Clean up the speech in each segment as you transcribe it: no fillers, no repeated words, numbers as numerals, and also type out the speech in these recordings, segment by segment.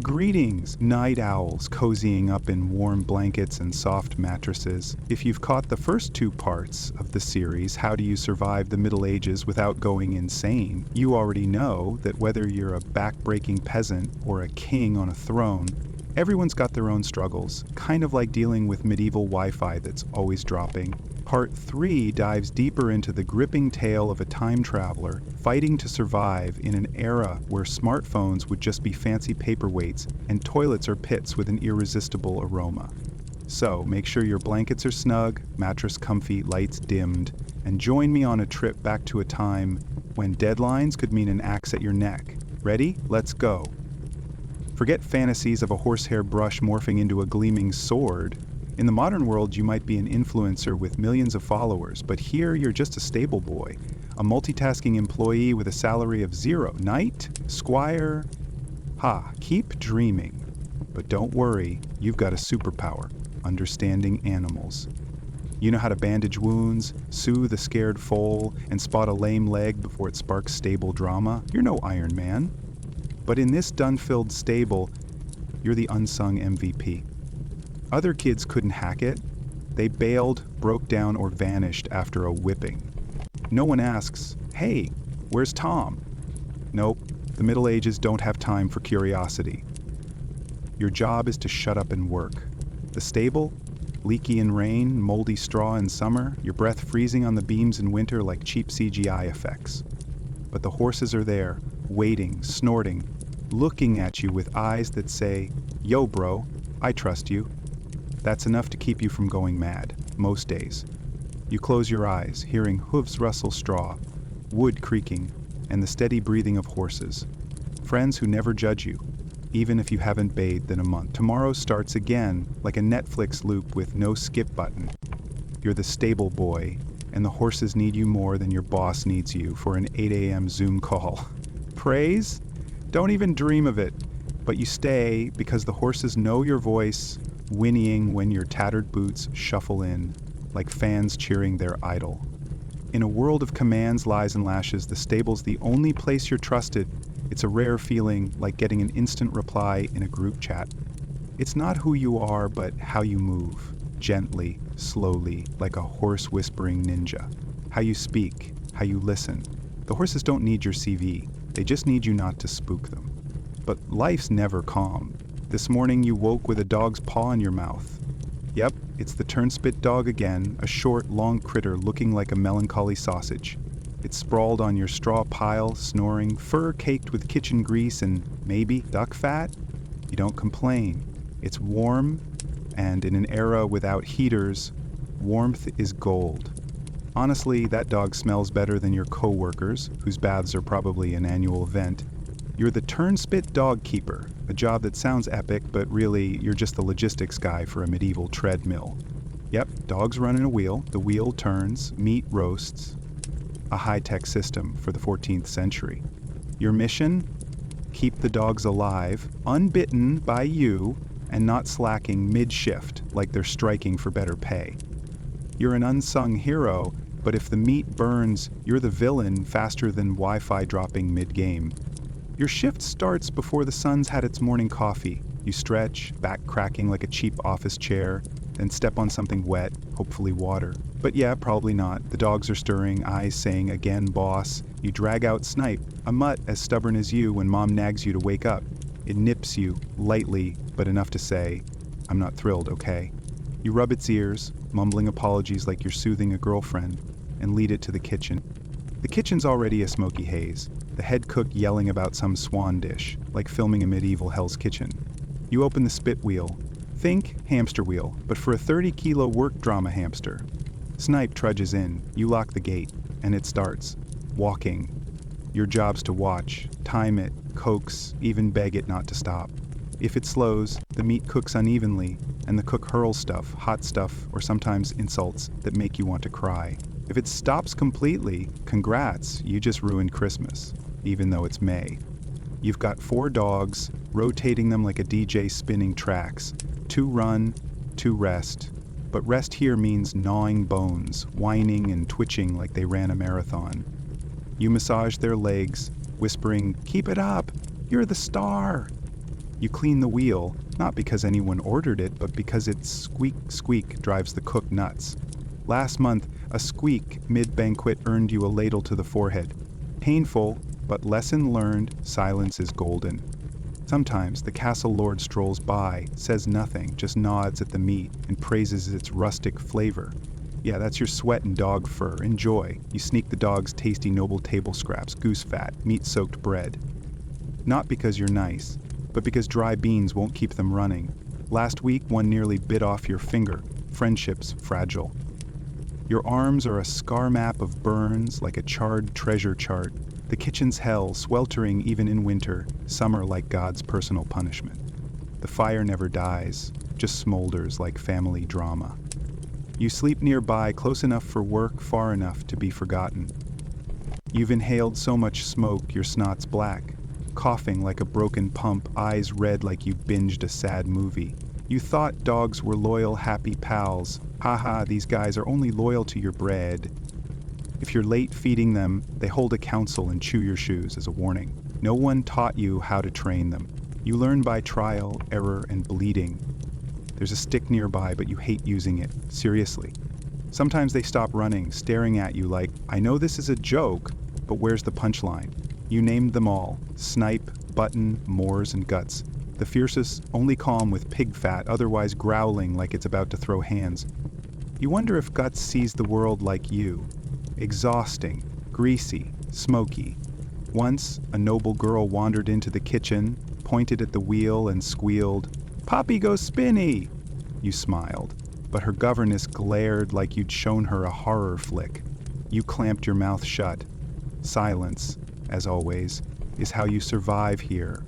Greetings, night owls cozying up in warm blankets and soft mattresses. If you've caught the first two parts of the series, How Do You Survive the Middle Ages Without Going Insane, you already know that whether you're a back-breaking peasant or a king on a throne, everyone's got their own struggles, kind of like dealing with medieval Wi-Fi that's always dropping. Part 3 dives deeper into the gripping tale of a time traveler fighting to survive in an era where smartphones would just be fancy paperweights and toilets are pits with an irresistible aroma. So make sure your blankets are snug, mattress comfy, lights dimmed, and join me on a trip back to a time when deadlines could mean an axe at your neck. Ready? Let's go. Forget fantasies of a horsehair brush morphing into a gleaming sword. In the modern world, you might be an influencer with millions of followers, but here you're just a stable boy, a multitasking employee with a salary of 0. Knight? Squire? Keep dreaming. But don't worry, you've got a superpower, understanding animals. You know how to bandage wounds, soothe a scared foal, and spot a lame leg before it sparks stable drama. You're no Iron Man. But in this dun-filled stable, you're the unsung MVP. Other kids couldn't hack it. They bailed, broke down, or vanished after a whipping. No one asks, "Hey, where's Tom?" Nope, the Middle Ages don't have time for curiosity. Your job is to shut up and work. The stable? Leaky in rain, moldy straw in summer, your breath freezing on the beams in winter like cheap CGI effects. But the horses are there, waiting, snorting, looking at you with eyes that say, "Yo, bro, I trust you." That's enough to keep you from going mad, most days. You close your eyes, hearing hooves rustle straw, wood creaking, and the steady breathing of horses. Friends who never judge you, even if you haven't bathed in a month. Tomorrow starts again, like a Netflix loop with no skip button. You're the stable boy, and the horses need you more than your boss needs you for an 8 a.m. Zoom call. Praise? Don't even dream of it. But you stay because the horses know your voice, whinnying when your tattered boots shuffle in, like fans cheering their idol. In a world of commands, lies, and lashes, the stable's the only place you're trusted. It's a rare feeling, like getting an instant reply in a group chat. It's not who you are, but how you move, gently, slowly, like a horse-whispering ninja. How you speak, how you listen. The horses don't need your CV, they just need you not to spook them. But life's never calm. This morning you woke with a dog's paw in your mouth. Yep, it's the turnspit dog again, a short, long critter looking like a melancholy sausage. It's sprawled on your straw pile, snoring, fur caked with kitchen grease and maybe duck fat. You don't complain. It's warm, and in an era without heaters, warmth is gold. Honestly, that dog smells better than your co-workers, whose baths are probably an annual event. You're the turnspit dog keeper, a job that sounds epic, but really, you're just the logistics guy for a medieval treadmill. Yep, dogs run in a wheel, the wheel turns, meat roasts. A high-tech system for the 14th century. Your mission? Keep the dogs alive, unbitten by you, and not slacking mid-shift like they're striking for better pay. You're an unsung hero, but if the meat burns, you're the villain faster than Wi-Fi dropping mid-game. Your shift starts before the sun's had its morning coffee. You stretch, back cracking like a cheap office chair, then step on something wet, hopefully water. But yeah, probably not. The dogs are stirring, eyes saying, "Again, boss." You drag out Snipe, a mutt as stubborn as you when mom nags you to wake up. It nips you, lightly, but enough to say, "I'm not thrilled, okay?" You rub its ears, mumbling apologies like you're soothing a girlfriend, and lead it to the kitchen. The kitchen's already a smoky haze, the head cook yelling about some swan dish, like filming a medieval Hell's Kitchen. You open the spit wheel. Think hamster wheel, but for a 30-kilo work drama hamster. Snipe trudges in, you lock the gate, and it starts. Walking. Your job's to watch, time it, coax, even beg it not to stop. If it slows, the meat cooks unevenly, and the cook hurls stuff, hot stuff, or sometimes insults that make you want to cry. If it stops completely, congrats, you just ruined Christmas, even though it's May. You've got 4 dogs, rotating them like a DJ spinning tracks. 2 run, 2 rest. But rest here means gnawing bones, whining and twitching like they ran a marathon. You massage their legs, whispering, "Keep it up! You're the star!" You clean the wheel, not because anyone ordered it, but because its squeak squeak drives the cook nuts. Last month, a squeak mid-banquet earned you a ladle to the forehead. Painful, but lesson learned, silence is golden. Sometimes the castle lord strolls by, says nothing, just nods at the meat and praises its rustic flavor. Yeah, that's your sweat and dog fur. Enjoy. You sneak the dog's tasty noble table scraps, goose fat, meat-soaked bread. Not because you're nice, but because dry beans won't keep them running. Last week, one nearly bit off your finger. Friendship's fragile. Your arms are a scar map of burns, like a charred treasure chart. The kitchen's hell, sweltering even in winter, summer like God's personal punishment. The fire never dies, just smolders like family drama. You sleep nearby, close enough for work, far enough to be forgotten. You've inhaled so much smoke, your snot's black. Coughing like a broken pump, eyes red like you binged a sad movie. You thought dogs were loyal, happy pals. Haha, these guys are only loyal to your bread. If you're late feeding them, they hold a council and chew your shoes as a warning. No one taught you how to train them. You learn by trial, error, and bleeding. There's a stick nearby, but you hate using it. Seriously. Sometimes they stop running, staring at you like, I know this is a joke, but where's the punchline? You named them all. Snipe, Button, Moors, and Guts. The fiercest, only calm with pig fat, otherwise growling like it's about to throw hands. You wonder if Guts sees the world like you. Exhausting, greasy, smoky. Once, a noble girl wandered into the kitchen, pointed at the wheel, and squealed, Poppy goes spinny! You smiled, but her governess glared like you'd shown her a horror flick. You clamped your mouth shut. Silence, as always, is how you survive here.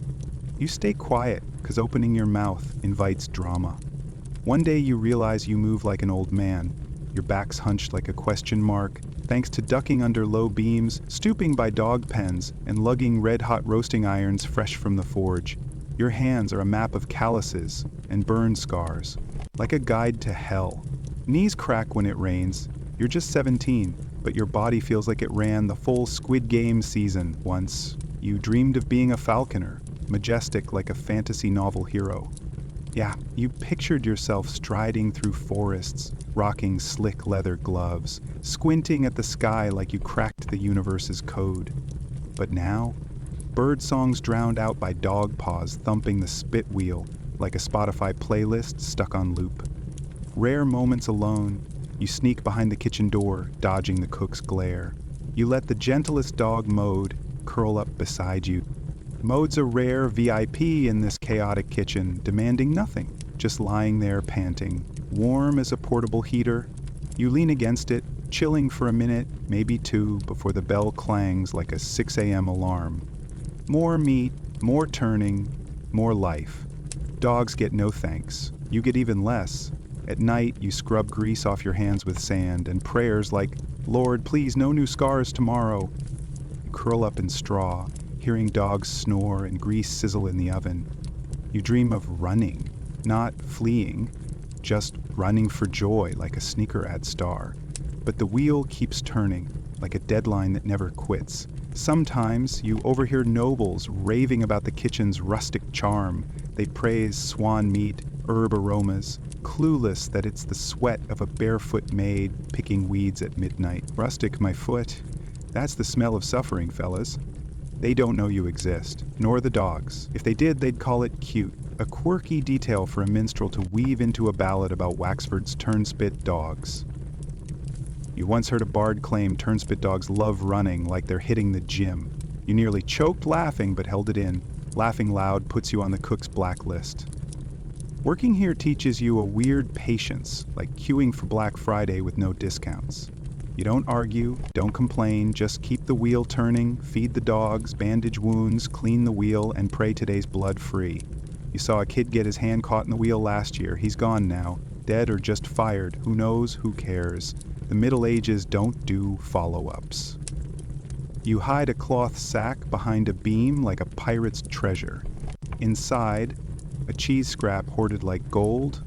You stay quiet, 'cause opening your mouth invites drama. One day you realize you move like an old man. Your back's hunched like a question mark, thanks to ducking under low beams, stooping by dog pens, and lugging red-hot roasting irons fresh from the forge. Your hands are a map of calluses and burn scars, like a guide to hell. Knees crack when it rains. You're just 17, but your body feels like it ran the full Squid Game season once. You dreamed of being a falconer, majestic like a fantasy novel hero. Yeah, you pictured yourself striding through forests, rocking slick leather gloves, squinting at the sky like you cracked the universe's code. But now, bird songs drowned out by dog paws thumping the spit wheel like a Spotify playlist stuck on loop. Rare moments alone, you sneak behind the kitchen door, dodging the cook's glare. You let the gentlest dog, Mode, curl up beside you. Mode's a rare VIP in this chaotic kitchen, demanding nothing, just lying there panting, warm as a portable heater. You lean against it, chilling for a minute, maybe two, before the bell clangs like a 6 a.m. alarm. More meat, more turning, more life. Dogs get no thanks. You get even less. At night, you scrub grease off your hands with sand, and prayers like, Lord, please, no new scars tomorrow. You curl up in straw, hearing dogs snore and grease sizzle in the oven. You dream of running, not fleeing, just running for joy like a sneaker ad star. But the wheel keeps turning, like a deadline that never quits. Sometimes you overhear nobles raving about the kitchen's rustic charm. They praise swan meat, herb aromas, clueless that it's the sweat of a barefoot maid picking weeds at midnight. Rustic, my foot. That's the smell of suffering, fellas. They don't know you exist, nor the dogs. If they did, they'd call it cute. A quirky detail for a minstrel to weave into a ballad about Waxford's turnspit dogs. You once heard a bard claim turnspit dogs love running like they're hitting the gym. You nearly choked laughing but held it in. Laughing loud puts you on the cook's blacklist. Working here teaches you a weird patience, like queuing for Black Friday with no discounts. You don't argue, don't complain, just keep the wheel turning, feed the dogs, bandage wounds, clean the wheel, and pray today's blood free. You saw a kid get his hand caught in the wheel last year. He's gone now, dead or just fired. Who knows? Who cares? The Middle Ages don't do follow-ups. You hide a cloth sack behind a beam like a pirate's treasure. Inside, a cheese scrap hoarded like gold,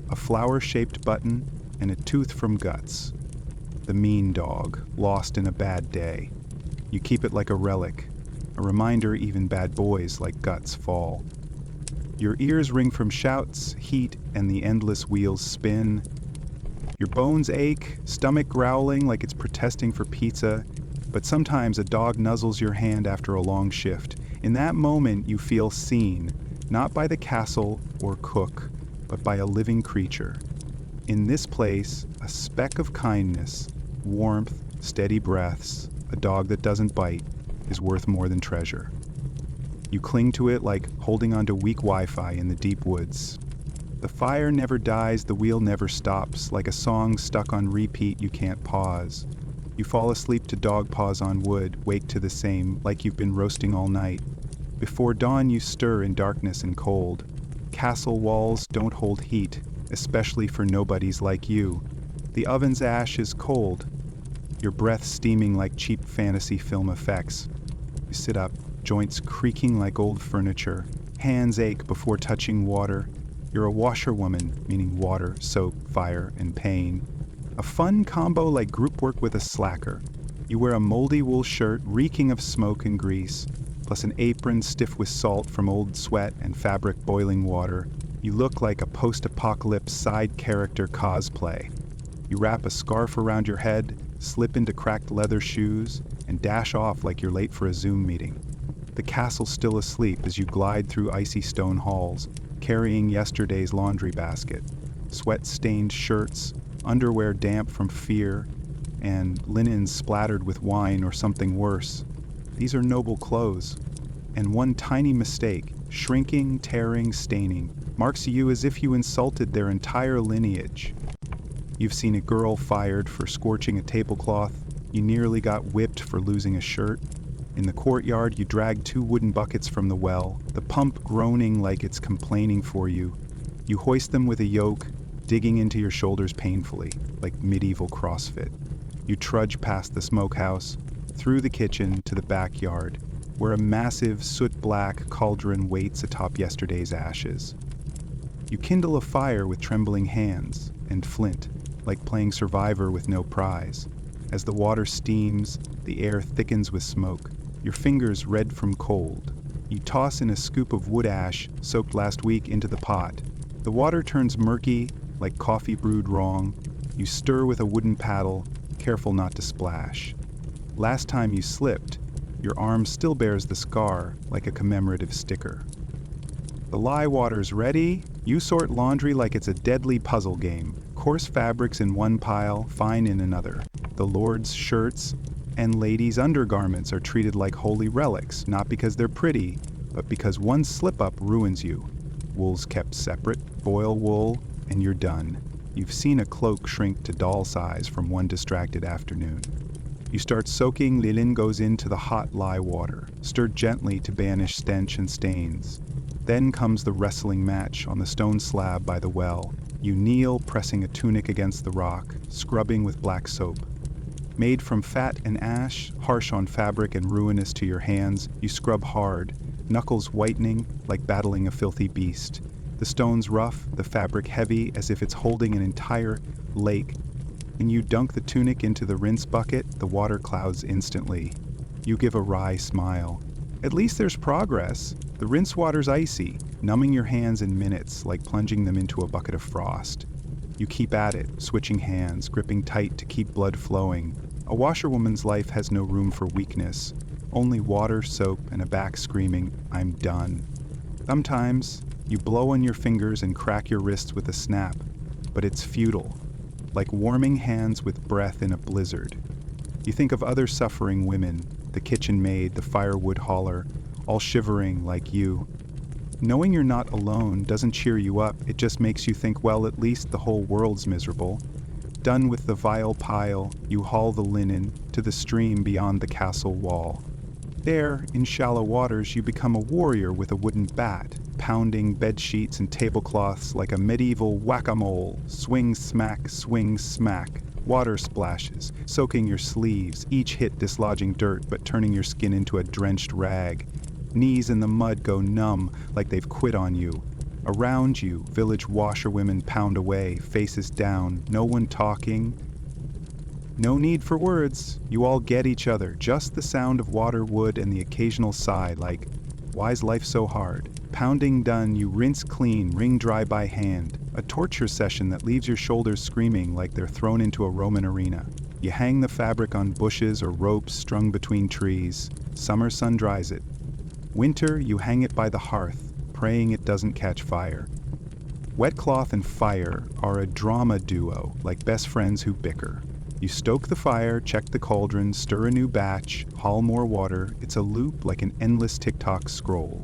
a flower-shaped button, and a tooth from Guts. The mean dog, lost in a bad day. You keep it like a relic, a reminder even bad boys like Guts fall. Your ears ring from shouts, heat, and the endless wheels spin. Your bones ache, stomach growling like it's protesting for pizza, but sometimes a dog nuzzles your hand after a long shift. In that moment, you feel seen, not by the castle or cook, but by a living creature. In this place, a speck of kindness, warmth, steady breaths, a dog that doesn't bite, is worth more than treasure. You cling to it like holding onto weak Wi-Fi in the deep woods. The fire never dies, the wheel never stops, like a song stuck on repeat you can't pause. You fall asleep to dog paws on wood, wake to the same, like you've been roasting all night. Before dawn you stir in darkness and cold. Castle walls don't hold heat, especially for nobodies like you. The oven's ash is cold, your breath steaming like cheap fantasy film effects. You sit up, joints creaking like old furniture, hands ache before touching water. You're a washerwoman, meaning water, soap, fire, and pain. A fun combo like group work with a slacker. You wear a moldy wool shirt reeking of smoke and grease, plus an apron stiff with salt from old sweat and fabric boiling water. You look like a post-apocalypse side character cosplay. You wrap a scarf around your head, slip into cracked leather shoes, and dash off like you're late for a Zoom meeting. The castle's still asleep as you glide through icy stone halls, carrying yesterday's laundry basket. Sweat-stained shirts, underwear damp from fear, and linens splattered with wine or something worse. These are noble clothes. And one tiny mistake, shrinking, tearing, staining, marks you as if you insulted their entire lineage. You've seen a girl fired for scorching a tablecloth. You nearly got whipped for losing a shirt. In the courtyard, you drag 2 wooden buckets from the well, the pump groaning like it's complaining for you. You hoist them with a yoke, digging into your shoulders painfully, like medieval CrossFit. You trudge past the smokehouse, through the kitchen to the backyard, where a massive soot-black cauldron waits atop yesterday's ashes. You kindle a fire with trembling hands and flint, like playing Survivor with no prize. As the water steams, the air thickens with smoke, your fingers red from cold. You toss in a scoop of wood ash soaked last week into the pot. The water turns murky, like coffee brewed wrong. You stir with a wooden paddle, careful not to splash. Last time you slipped, your arm still bears the scar like a commemorative sticker. The lye water's ready. You sort laundry like it's a deadly puzzle game. Coarse fabrics in one pile, fine in another. The lord's shirts and ladies' undergarments are treated like holy relics, not because they're pretty, but because one slip-up ruins you. Wool's kept separate, boil wool, and you're done. You've seen a cloak shrink to doll size from one distracted afternoon. You start soaking, linen goes into the hot lye water, stirred gently to banish stench and stains. Then comes the wrestling match on the stone slab by the well. You kneel, pressing a tunic against the rock, scrubbing with black soap. Made from fat and ash, harsh on fabric and ruinous to your hands, you scrub hard, knuckles whitening like battling a filthy beast. The stone's rough, the fabric heavy as if it's holding an entire lake. And you dunk the tunic into the rinse bucket, the water clouds instantly. You give a wry smile. At least there's progress. The rinse water's icy, numbing your hands in minutes like plunging them into a bucket of frost. You keep at it, switching hands, gripping tight to keep blood flowing. A washerwoman's life has no room for weakness. Only water, soap, and a back screaming, "I'm done." Sometimes, you blow on your fingers and crack your wrists with a snap, but it's futile, like warming hands with breath in a blizzard. You think of other suffering women, the kitchen maid, the firewood hauler, all shivering like you. Knowing you're not alone doesn't cheer you up, it just makes you think, well, at least the whole world's miserable. Done with the vile pile, you haul the linen to the stream beyond the castle wall. There, in shallow waters, you become a warrior with a wooden bat, pounding bed sheets and tablecloths like a medieval whack-a-mole. Swing, smack, water splashes, soaking your sleeves, each hit dislodging dirt but turning your skin into a drenched rag. Knees in the mud go numb like they've quit on you. Around you, village washerwomen pound away, faces down, no one talking. No need for words. You all get each other, just the sound of water, wood, and the occasional sigh like, why's life so hard? Pounding done, you rinse clean, wring dry by hand. A torture session that leaves your shoulders screaming like they're thrown into a Roman arena. You hang the fabric on bushes or ropes strung between trees. Summer sun dries it. Winter, you hang it by the hearth, praying it doesn't catch fire. Wet cloth and fire are a drama duo, like best friends who bicker. You stoke the fire, check the cauldron, stir a new batch, haul more water. It's a loop like an endless TikTok scroll.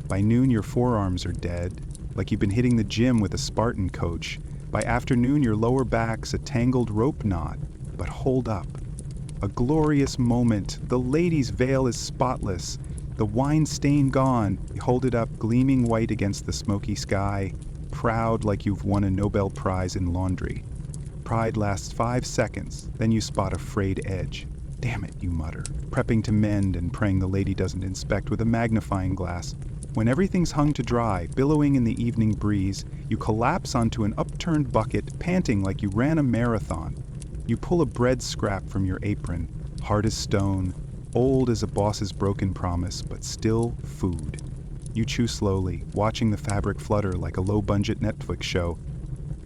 By noon, your forearms are dead, like you've been hitting the gym with a Spartan coach. By afternoon, your lower back's a tangled rope knot. But hold up. A glorious moment. The lady's veil is spotless. The wine stain gone. You hold it up, gleaming white against the smoky sky, proud like you've won a Nobel Prize in laundry. Pride lasts 5 seconds, then you spot a frayed edge. Damn it, you mutter, prepping to mend and praying the lady doesn't inspect with a magnifying glass. When everything's hung to dry, billowing in the evening breeze, you collapse onto an upturned bucket, panting like you ran a marathon. You pull a bread scrap from your apron, hard as stone, old as a boss's broken promise, but still food. You chew slowly, watching the fabric flutter like a low-budget Netflix show.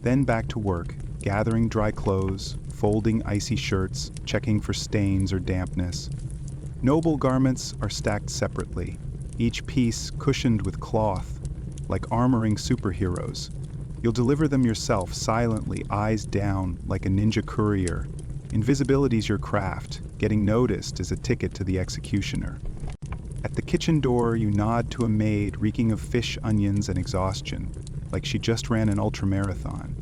Then back to work, gathering dry clothes, folding icy shirts, checking for stains or dampness. Noble garments are stacked separately, each piece cushioned with cloth, like armoring superheroes. You'll deliver them yourself, silently, eyes down, like a ninja courier. Invisibility's your craft. Getting noticed is a ticket to the executioner. At the kitchen door, you nod to a maid reeking of fish, onions, and exhaustion, like she just ran an ultramarathon.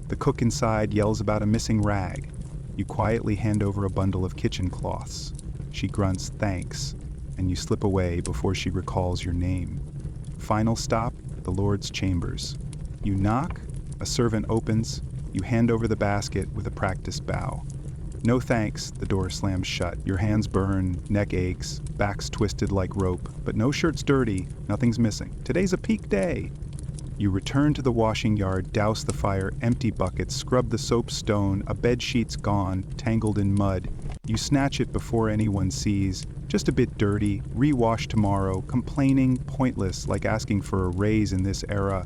The cook inside yells about a missing rag. You quietly hand over a bundle of kitchen cloths. She grunts thanks, and you slip away before she recalls your name. Final stop, the Lord's chambers. You knock, a servant opens, you hand over the basket with a practiced bow. No thanks, the door slams shut. Your hands burn, neck aches, back's twisted like rope, but no shirt's dirty, nothing's missing. Today's a peak day. You return to the washing yard, douse the fire, empty buckets, scrub the soap stone, a bed sheet's gone, tangled in mud. You snatch it before anyone sees, just a bit dirty, rewash tomorrow, complaining, pointless, like asking for a raise in this era.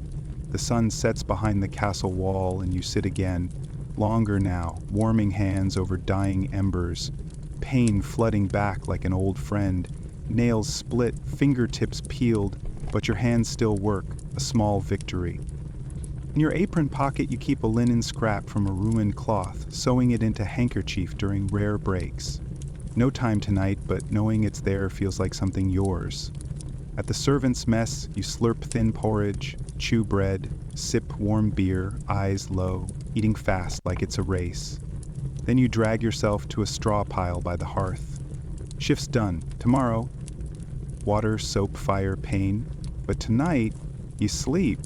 The sun sets behind the castle wall and you sit again, longer now, warming hands over dying embers, pain flooding back like an old friend, nails split, fingertips peeled, but your hands still work, a small victory. In your apron pocket you keep a linen scrap from a ruined cloth, sewing it into handkerchief during rare breaks. No time tonight, but knowing it's there feels like something yours. At the servant's mess, you slurp thin porridge, chew bread, sip warm beer, eyes low, eating fast like it's a race. Then you drag yourself to a straw pile by the hearth. Shift's done. Tomorrow, water, soap, fire, pain. But tonight, you sleep.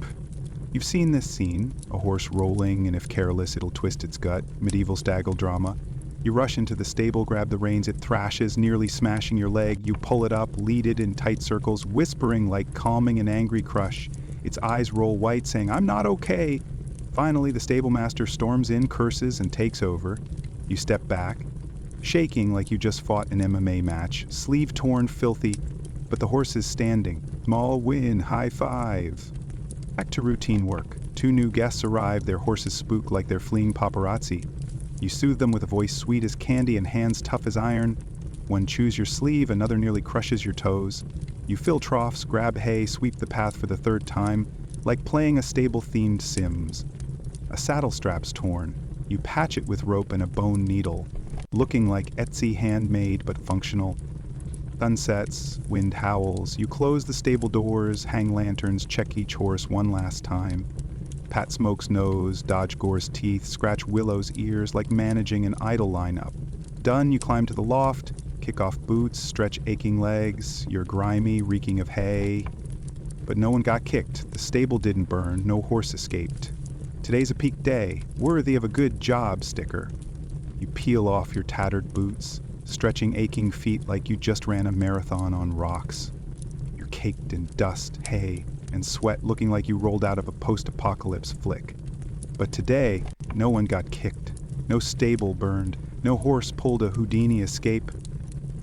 You've seen this scene, a horse rolling, and if careless, it'll twist its gut, medieval staggle drama. You rush into the stable, grab the reins, it thrashes, nearly smashing your leg. You pull it up, lead it in tight circles, whispering like calming an angry crush. Its eyes roll white, saying, "I'm not okay." Finally, the stable master storms in, curses, and takes over. You step back, shaking like you just fought an MMA match, sleeve torn, filthy, but the horse is standing. Small win, high five. Back to routine work. 2 new guests arrive, their horses spook like they're fleeing paparazzi. You soothe them with a voice sweet as candy and hands tough as iron. One chews your sleeve, another nearly crushes your toes. You fill troughs, grab hay, sweep the path for the 3rd time, like playing a stable-themed Sims. A saddle strap's torn. You patch it with rope and a bone needle, looking like Etsy handmade but functional. Sun sets, wind howls. You close the stable doors, hang lanterns, check each horse one last time. Pat Smoke's nose, dodge Gore's teeth, scratch Willow's ears like managing an idol lineup. Done, you climb to the loft, kick off boots, stretch aching legs. You're grimy, reeking of hay. But no one got kicked. The stable didn't burn. No horse escaped. Today's a peak day, worthy of a good job sticker. You peel off your tattered boots, stretching aching feet like you just ran a marathon on rocks. You're caked in dust, hay, and sweat, looking like you rolled out of a post-apocalypse flick. But today, no one got kicked. No stable burned. No horse pulled a Houdini escape.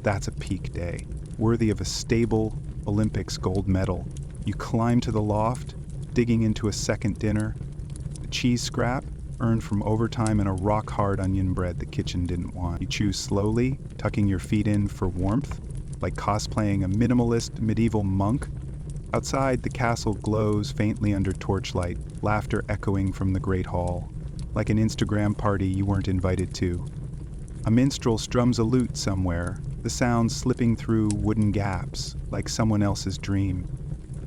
That's a peak day, worthy of a stable Olympics gold medal. You climb to the loft, digging into a second dinner, a cheese scrap earned from overtime and a rock-hard onion bread the kitchen didn't want. You chew slowly, tucking your feet in for warmth, like cosplaying a minimalist medieval monk. Outside, the castle glows faintly under torchlight, laughter echoing from the great hall, like an Instagram party you weren't invited to. A minstrel strums a lute somewhere, the sound slipping through wooden gaps, like someone else's dream.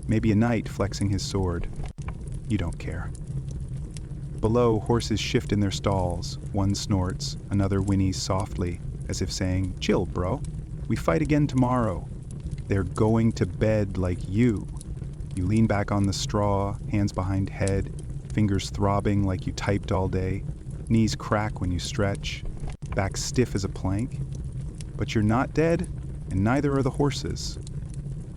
Maybe a knight flexing his sword. You don't care. Below, horses shift in their stalls. One snorts, another whinnies softly, as if saying, "Chill, bro. We fight again tomorrow." They're going to bed like you. You lean back on the straw, hands behind head, fingers throbbing like you typed all day, knees crack when you stretch, back stiff as a plank. But you're not dead, and neither are the horses.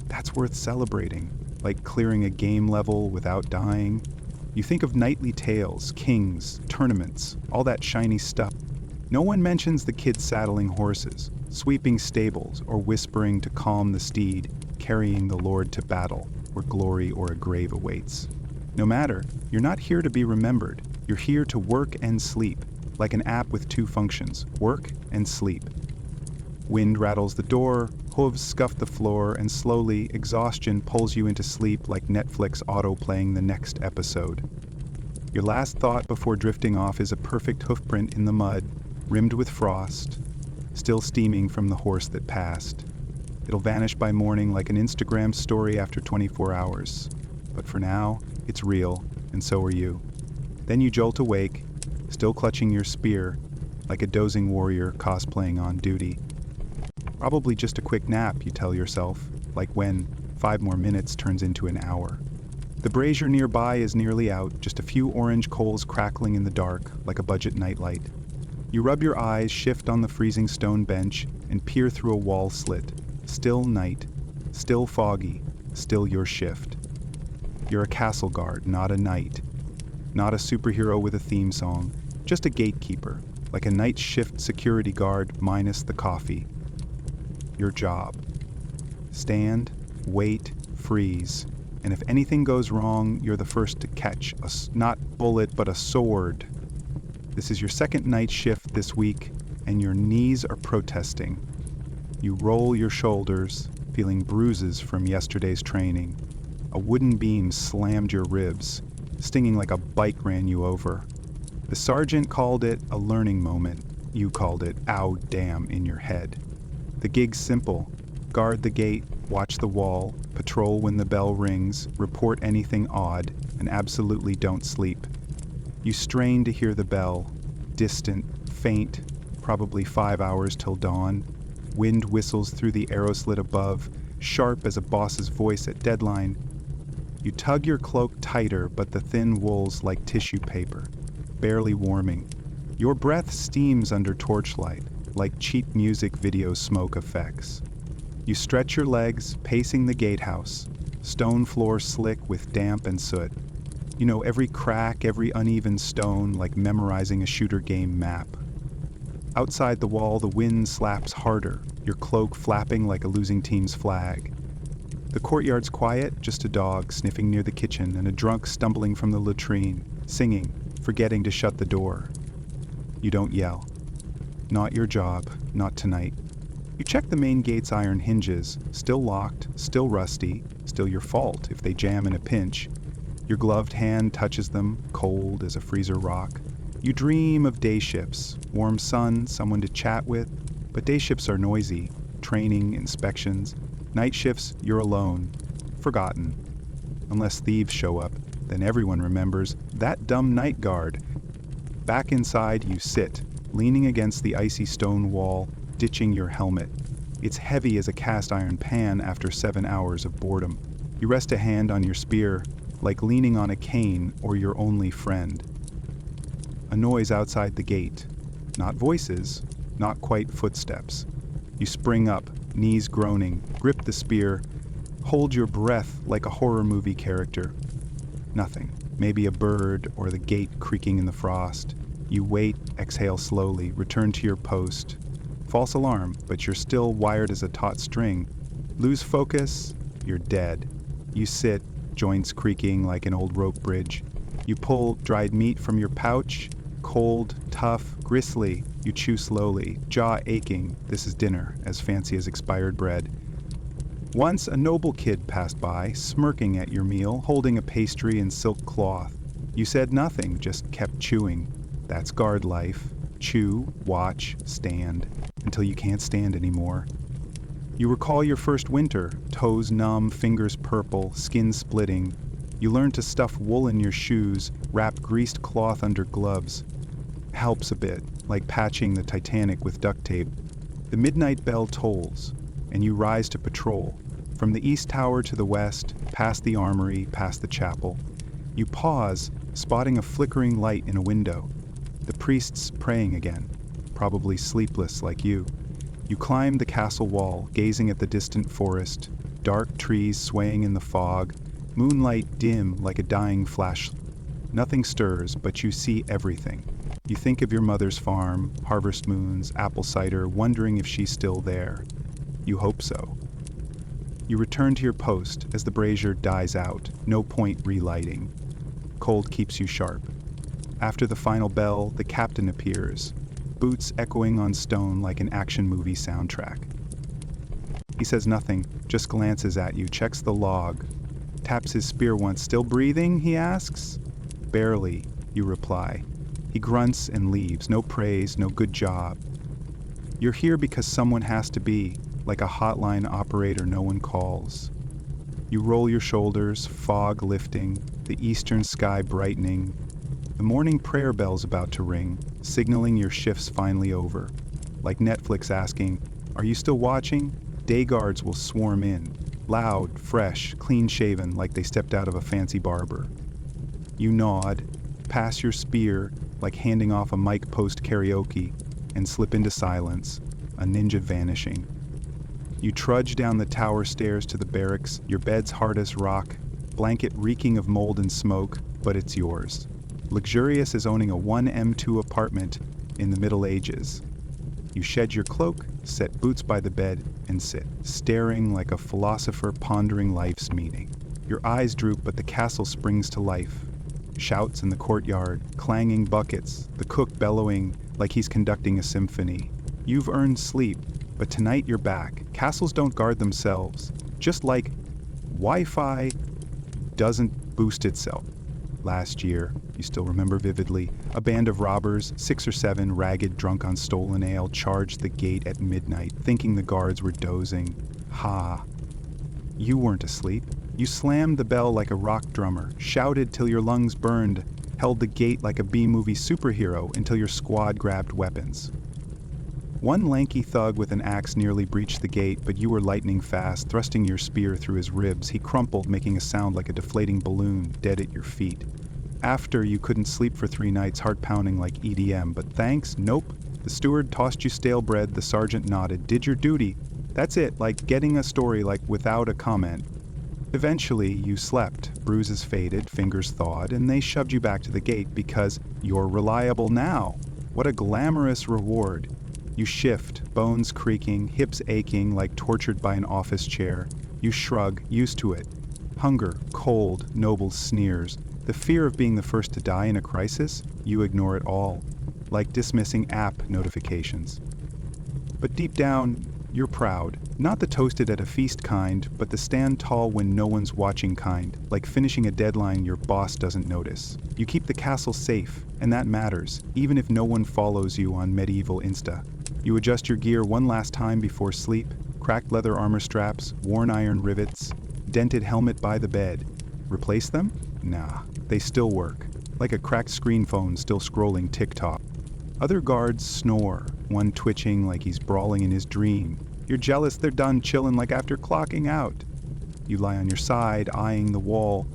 That's worth celebrating, like clearing a game level without dying. You think of knightly tales, kings, tournaments, all that shiny stuff. No one mentions the kids saddling horses, sweeping stables, or whispering to calm the steed, carrying the lord to battle, where glory or a grave awaits. No matter, you're not here to be remembered. You're here to work and sleep, like an app with two functions, work and sleep. Wind rattles the door, hooves scuff the floor, and slowly, exhaustion pulls you into sleep like Netflix auto-playing the next episode. Your last thought before drifting off is a perfect hoofprint in the mud, rimmed with frost, still steaming from the horse that passed. It'll vanish by morning like an Instagram story after 24 hours. But for now, it's real, and so are you. Then you jolt awake, still clutching your spear, like a dozing warrior cosplaying on duty. Probably just a quick nap, you tell yourself, like when 5 more minutes turns into an hour. The brazier nearby is nearly out, just a few orange coals crackling in the dark, like a budget nightlight. You rub your eyes, shift on the freezing stone bench, and peer through a wall slit. Still night, still foggy, still your shift. You're a castle guard, not a knight. Not a superhero with a theme song, just a gatekeeper, like a night shift security guard minus the coffee. Your job. Stand, wait, freeze, and if anything goes wrong, you're the first to catch not bullet, but a sword. This is your second night shift this week, and your knees are protesting. You roll your shoulders, feeling bruises from yesterday's training. A wooden beam slammed your ribs, stinging like a bike ran you over. The sergeant called it a learning moment. You called it, "ow damn," in your head. The gig's simple. Guard the gate, watch the wall, patrol when the bell rings, report anything odd, and absolutely don't sleep. You strain to hear the bell, distant, faint, probably 5 hours till dawn. Wind whistles through the arrow slit above, sharp as a boss's voice at deadline. You tug your cloak tighter, but the thin wool's like tissue paper, barely warming. Your breath steams under torchlight, like cheap music video smoke effects. You stretch your legs, pacing the gatehouse, stone floor slick with damp and soot. You know every crack, every uneven stone, like memorizing a shooter game map. Outside the wall, the wind slaps harder, your cloak flapping like a losing team's flag. The courtyard's quiet, just a dog sniffing near the kitchen and a drunk stumbling from the latrine, singing, forgetting to shut the door. You don't yell. Not your job, not tonight. You check the main gate's iron hinges, still locked, still rusty, still your fault if they jam in a pinch. Your gloved hand touches them, cold as a freezer rock. You dream of day shifts, warm sun, someone to chat with, but day shifts are noisy, training, inspections. Night shifts, you're alone, forgotten. Unless thieves show up, then everyone remembers that dumb night guard. Back inside, you sit, leaning against the icy stone wall, ditching your helmet. It's heavy as a cast iron pan after 7 hours of boredom. You rest a hand on your spear, like leaning on a cane or your only friend. A noise outside the gate. Not voices, not quite footsteps. You spring up, knees groaning, grip the spear, hold your breath like a horror movie character. Nothing. Maybe a bird or the gate creaking in the frost. You wait, exhale slowly, return to your post. False alarm, but you're still wired as a taut string. Lose focus, you're dead. You sit, joints creaking like an old rope bridge. You pull dried meat from your pouch, cold, tough, gristly. You chew slowly, jaw aching. This is dinner, as fancy as expired bread. Once a noble kid passed by, smirking at your meal, holding a pastry and silk cloth. You said nothing, just kept chewing. That's guard life. Chew, watch, stand, until you can't stand anymore. You recall your first winter, toes numb, fingers purple, skin splitting. You learn to stuff wool in your shoes, wrap greased cloth under gloves. Helps a bit, like patching the Titanic with duct tape. The midnight bell tolls, and you rise to patrol. From the east tower to the west, past the armory, past the chapel. You pause, spotting a flickering light in a window. The priest's praying again, probably sleepless like you. You climb the castle wall, gazing at the distant forest, dark trees swaying in the fog, moonlight dim like a dying flash. Nothing stirs, but you see everything. You think of your mother's farm, harvest moons, apple cider, wondering if she's still there. You hope so. You return to your post as the brazier dies out, no point relighting. Cold keeps you sharp. After the final bell, the captain appears, boots echoing on stone like an action movie soundtrack. He says nothing, just glances at you, checks the log, taps his spear once. Still breathing, he asks? Barely, you reply. He grunts and leaves, no praise, no good job. You're here because someone has to be, like a hotline operator no one calls. You roll your shoulders, fog lifting, the eastern sky brightening. The morning prayer bell's about to ring, signaling your shift's finally over. Like Netflix asking, "Are you still watching?" Day guards will swarm in, loud, fresh, clean-shaven like they stepped out of a fancy barber. You nod, pass your spear like handing off a mic post karaoke, and slip into silence, a ninja vanishing. You trudge down the tower stairs to the barracks, your bed's hard as rock, blanket reeking of mold and smoke, but it's yours. Luxurious as owning a 1M2 apartment in the Middle Ages. You shed your cloak, set boots by the bed, and sit, staring like a philosopher pondering life's meaning. Your eyes droop, but the castle springs to life. Shouts in the courtyard, clanging buckets, the cook bellowing like he's conducting a symphony. You've earned sleep, but tonight you're back. Castles don't guard themselves, just like Wi-Fi doesn't boost itself. Last year, you still remember vividly, a band of robbers, 6 or 7, ragged, drunk on stolen ale, charged the gate at midnight, thinking the guards were dozing. Ha! You weren't asleep. You slammed the bell like a rock drummer, shouted till your lungs burned, held the gate like a B-movie superhero until your squad grabbed weapons. One lanky thug with an axe nearly breached the gate, but you were lightning fast, thrusting your spear through his ribs. He crumpled, making a sound like a deflating balloon, dead at your feet. After, you couldn't sleep for 3 nights, heart pounding like EDM, but thanks, nope. The steward tossed you stale bread, the sergeant nodded, did your duty. That's it, like getting a story, like without a comment. Eventually, you slept, bruises faded, fingers thawed, and they shoved you back to the gate because you're reliable now. What a glamorous reward. You shift, bones creaking, hips aching like tortured by an office chair. You shrug, used to it. Hunger, cold, noble sneers. The fear of being the first to die in a crisis, you ignore it all, like dismissing app notifications. But deep down, you're proud. Not the toasted at a feast kind, but the stand tall when no one's watching kind, like finishing a deadline your boss doesn't notice. You keep the castle safe, and that matters, even if no one follows you on medieval Insta. You adjust your gear one last time before sleep, cracked leather armor straps, worn iron rivets, dented helmet by the bed. Replace them? Nah, they still work, like a cracked screen phone still scrolling TikTok. Other guards snore, one twitching like he's brawling in his dream. You're jealous they're done chillin' like after clocking out. You lie on your side, eyeing the wall,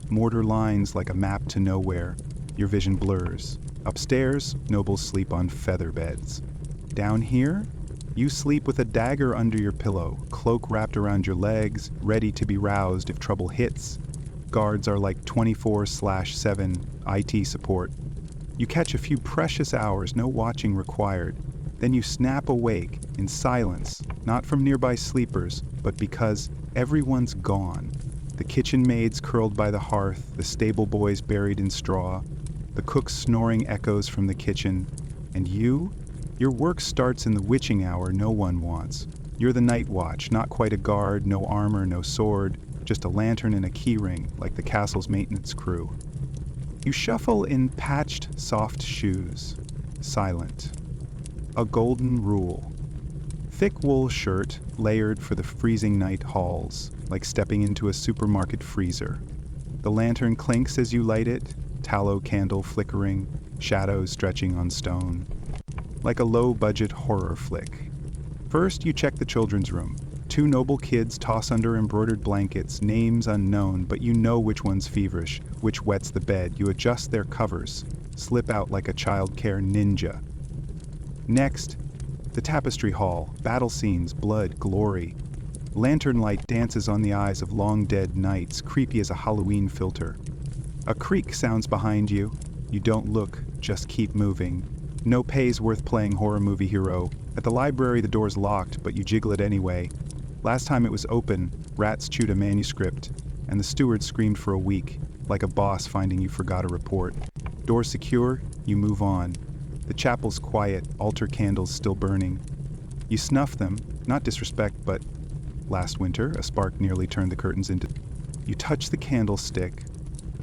mortar lines like a map to nowhere. Your vision blurs. Upstairs, nobles sleep on feather beds. Down here, you sleep with a dagger under your pillow, cloak wrapped around your legs, ready to be roused if trouble hits. Guards are like 24/7 IT support. You catch a few precious hours, no watching required. Then you snap awake, in silence, not from nearby sleepers, but because everyone's gone. The kitchen maids curled by the hearth, the stable boys buried in straw, the cook's snoring echoes from the kitchen, and you? Your work starts in the witching hour no one wants. You're the night watch, not quite a guard, no armor, no sword, just a lantern and a keyring, like the castle's maintenance crew. You shuffle in patched, soft shoes, silent. A golden rule. Thick wool shirt, layered for the freezing night halls, like stepping into a supermarket freezer. The lantern clinks as you light it, tallow candle flickering, shadows stretching on stone. Like a low-budget horror flick. First, you check the children's room. 2 noble kids toss under embroidered blankets, names unknown, but you know which one's feverish, which wets the bed. You adjust their covers, slip out like a childcare ninja. Next, the tapestry hall, battle scenes, blood, glory. Lantern light dances on the eyes of long-dead knights, creepy as a Halloween filter. A creak sounds behind you. You don't look, just keep moving. No pay's worth playing horror movie hero. At the library, the door's locked, but you jiggle it anyway. Last time it was open, rats chewed a manuscript, and the steward screamed for a week, like a boss finding you forgot a report. Door secure, you move on. The chapel's quiet, altar candles still burning. You snuff them, not disrespect, but last winter, a spark nearly turned the curtains into... You touch the candlestick,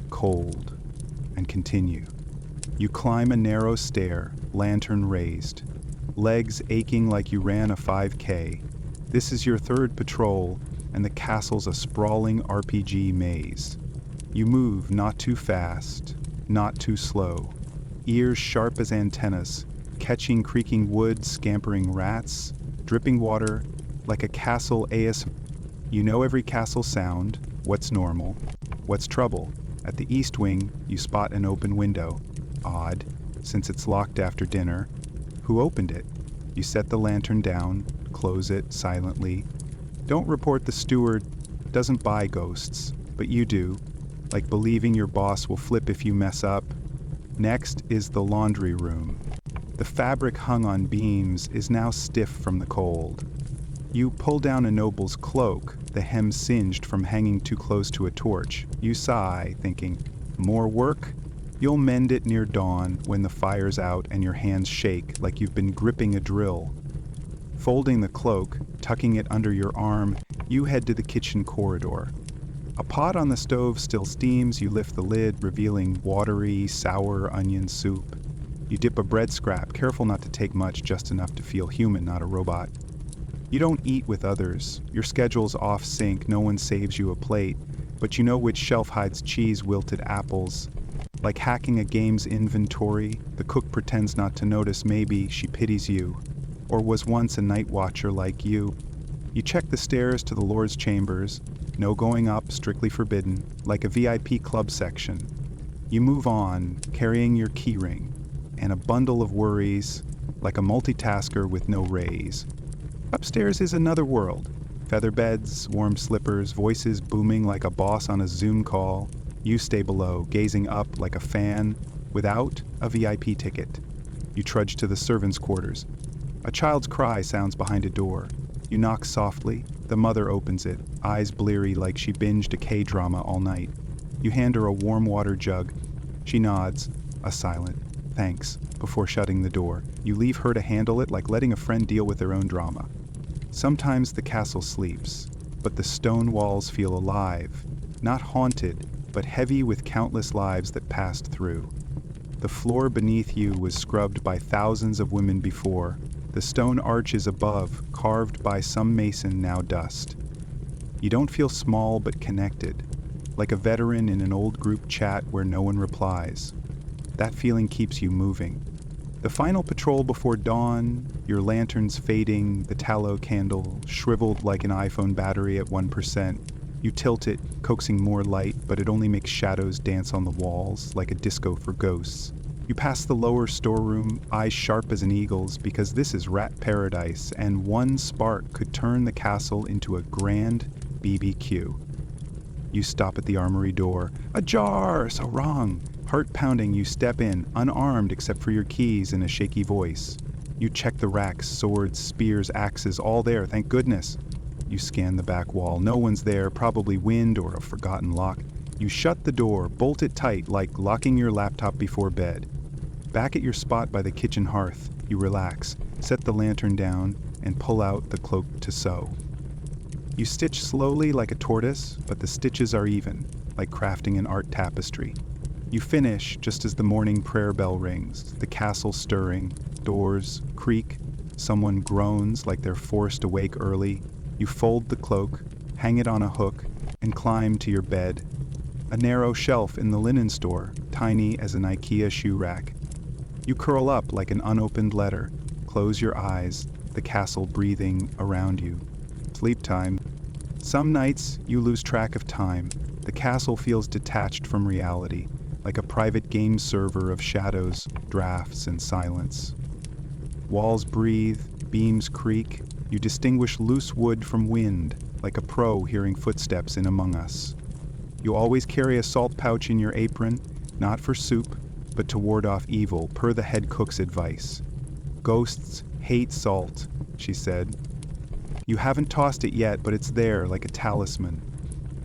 cold, and continue. You climb a narrow stair, lantern raised, legs aching like you ran a 5K. This is your 3rd patrol, and the castle's a sprawling RPG maze. You move not too fast, not too slow. Ears sharp as antennas, catching creaking wood, scampering rats, dripping water, like a castle AS. You know every castle sound, what's normal, what's trouble. At the east wing, you spot an open window. Odd, since it's locked after dinner. Who opened it? You set the lantern down, close it silently. Don't report the steward, doesn't buy ghosts, but you do, like believing your boss will flip if you mess up. Next is the laundry room. The fabric hung on beams is now stiff from the cold. You pull down a noble's cloak, the hem singed from hanging too close to a torch. You sigh, thinking, more work? You'll mend it near dawn when the fire's out and your hands shake like you've been gripping a drill. Folding the cloak, tucking it under your arm, you head to the kitchen corridor. A pot on the stove still steams. You lift the lid, revealing watery, sour onion soup. You dip a bread scrap, careful not to take much, just enough to feel human, not a robot. You don't eat with others. Your schedule's off sync, no one saves you a plate, but you know which shelf hides cheese, wilted apples. Like hacking a game's inventory, the cook pretends not to notice. Maybe she pities you, or was once a night watcher like you. You check the stairs to the Lord's chambers. No going up, strictly forbidden, like a VIP club section. You move on, carrying your keyring, and a bundle of worries, like a multitasker with no raise. Upstairs is another world. Feather beds, warm slippers, voices booming like a boss on a Zoom call. You stay below, gazing up like a fan, without a VIP ticket. You trudge to the servants' quarters. A child's cry sounds behind a door. You knock softly. The mother opens it, eyes bleary like she binged a K-drama all night. You hand her a warm water jug. She nods, a silent thanks, before shutting the door. You leave her to handle it like letting a friend deal with their own drama. Sometimes the castle sleeps, but the stone walls feel alive, not haunted, but heavy with countless lives that passed through. The floor beneath you was scrubbed by thousands of women before. The stone arches above, carved by some mason, now dust. You don't feel small but connected, like a veteran in an old group chat where no one replies. That feeling keeps you moving. The final patrol before dawn, your lanterns fading, the tallow candle shriveled like an iPhone battery at 1%. You tilt it, coaxing more light, but it only makes shadows dance on the walls, like a disco for ghosts. You pass the lower storeroom, eyes sharp as an eagle's, because this is rat paradise, and one spark could turn the castle into a grand BBQ. You stop at the armory door. Ajar! So wrong! Heart pounding, you step in, unarmed except for your keys, in a shaky voice. You check the racks, swords, spears, axes, all there, thank goodness. You scan the back wall. No one's there, probably wind or a forgotten lock. You shut the door, bolt it tight like locking your laptop before bed. Back at your spot by the kitchen hearth, you relax, set the lantern down, and pull out the cloak to sew. You stitch slowly like a tortoise, but the stitches are even, like crafting an art tapestry. You finish just as the morning prayer bell rings, the castle stirring, doors creak, someone groans like they're forced awake early. You fold the cloak, hang it on a hook, and climb to your bed. A narrow shelf in the linen store, tiny as an IKEA shoe rack. You curl up like an unopened letter, close your eyes, the castle breathing around you. Sleep time. Some nights you lose track of time. The castle feels detached from reality, like a private game server of shadows, drafts, and silence. Walls breathe, beams creak. You distinguish loose wood from wind, like a pro hearing footsteps in among us. You always carry a salt pouch in your apron, not for soup, but to ward off evil, per the head cook's advice. Ghosts hate salt, she said. You haven't tossed it yet, but it's there like a talisman.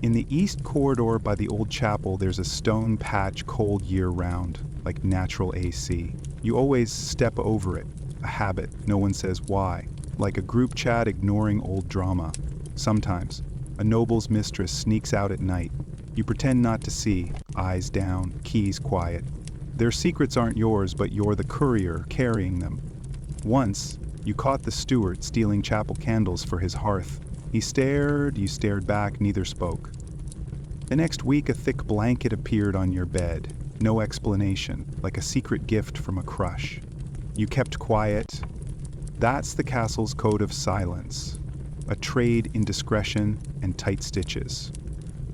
In the east corridor by the old chapel, there's a stone patch cold year-round, like natural AC. You always step over it, a habit, no one says why, like a group chat ignoring old drama. Sometimes, a noble's mistress sneaks out at night. You pretend not to see, eyes down, keys quiet. Their secrets aren't yours, but you're the courier carrying them. Once, you caught the steward stealing chapel candles for his hearth. He stared, you stared back, neither spoke. The next week, a thick blanket appeared on your bed. No explanation, like a secret gift from a crush. You kept quiet. That's the castle's code of silence. A trade in discretion and tight stitches.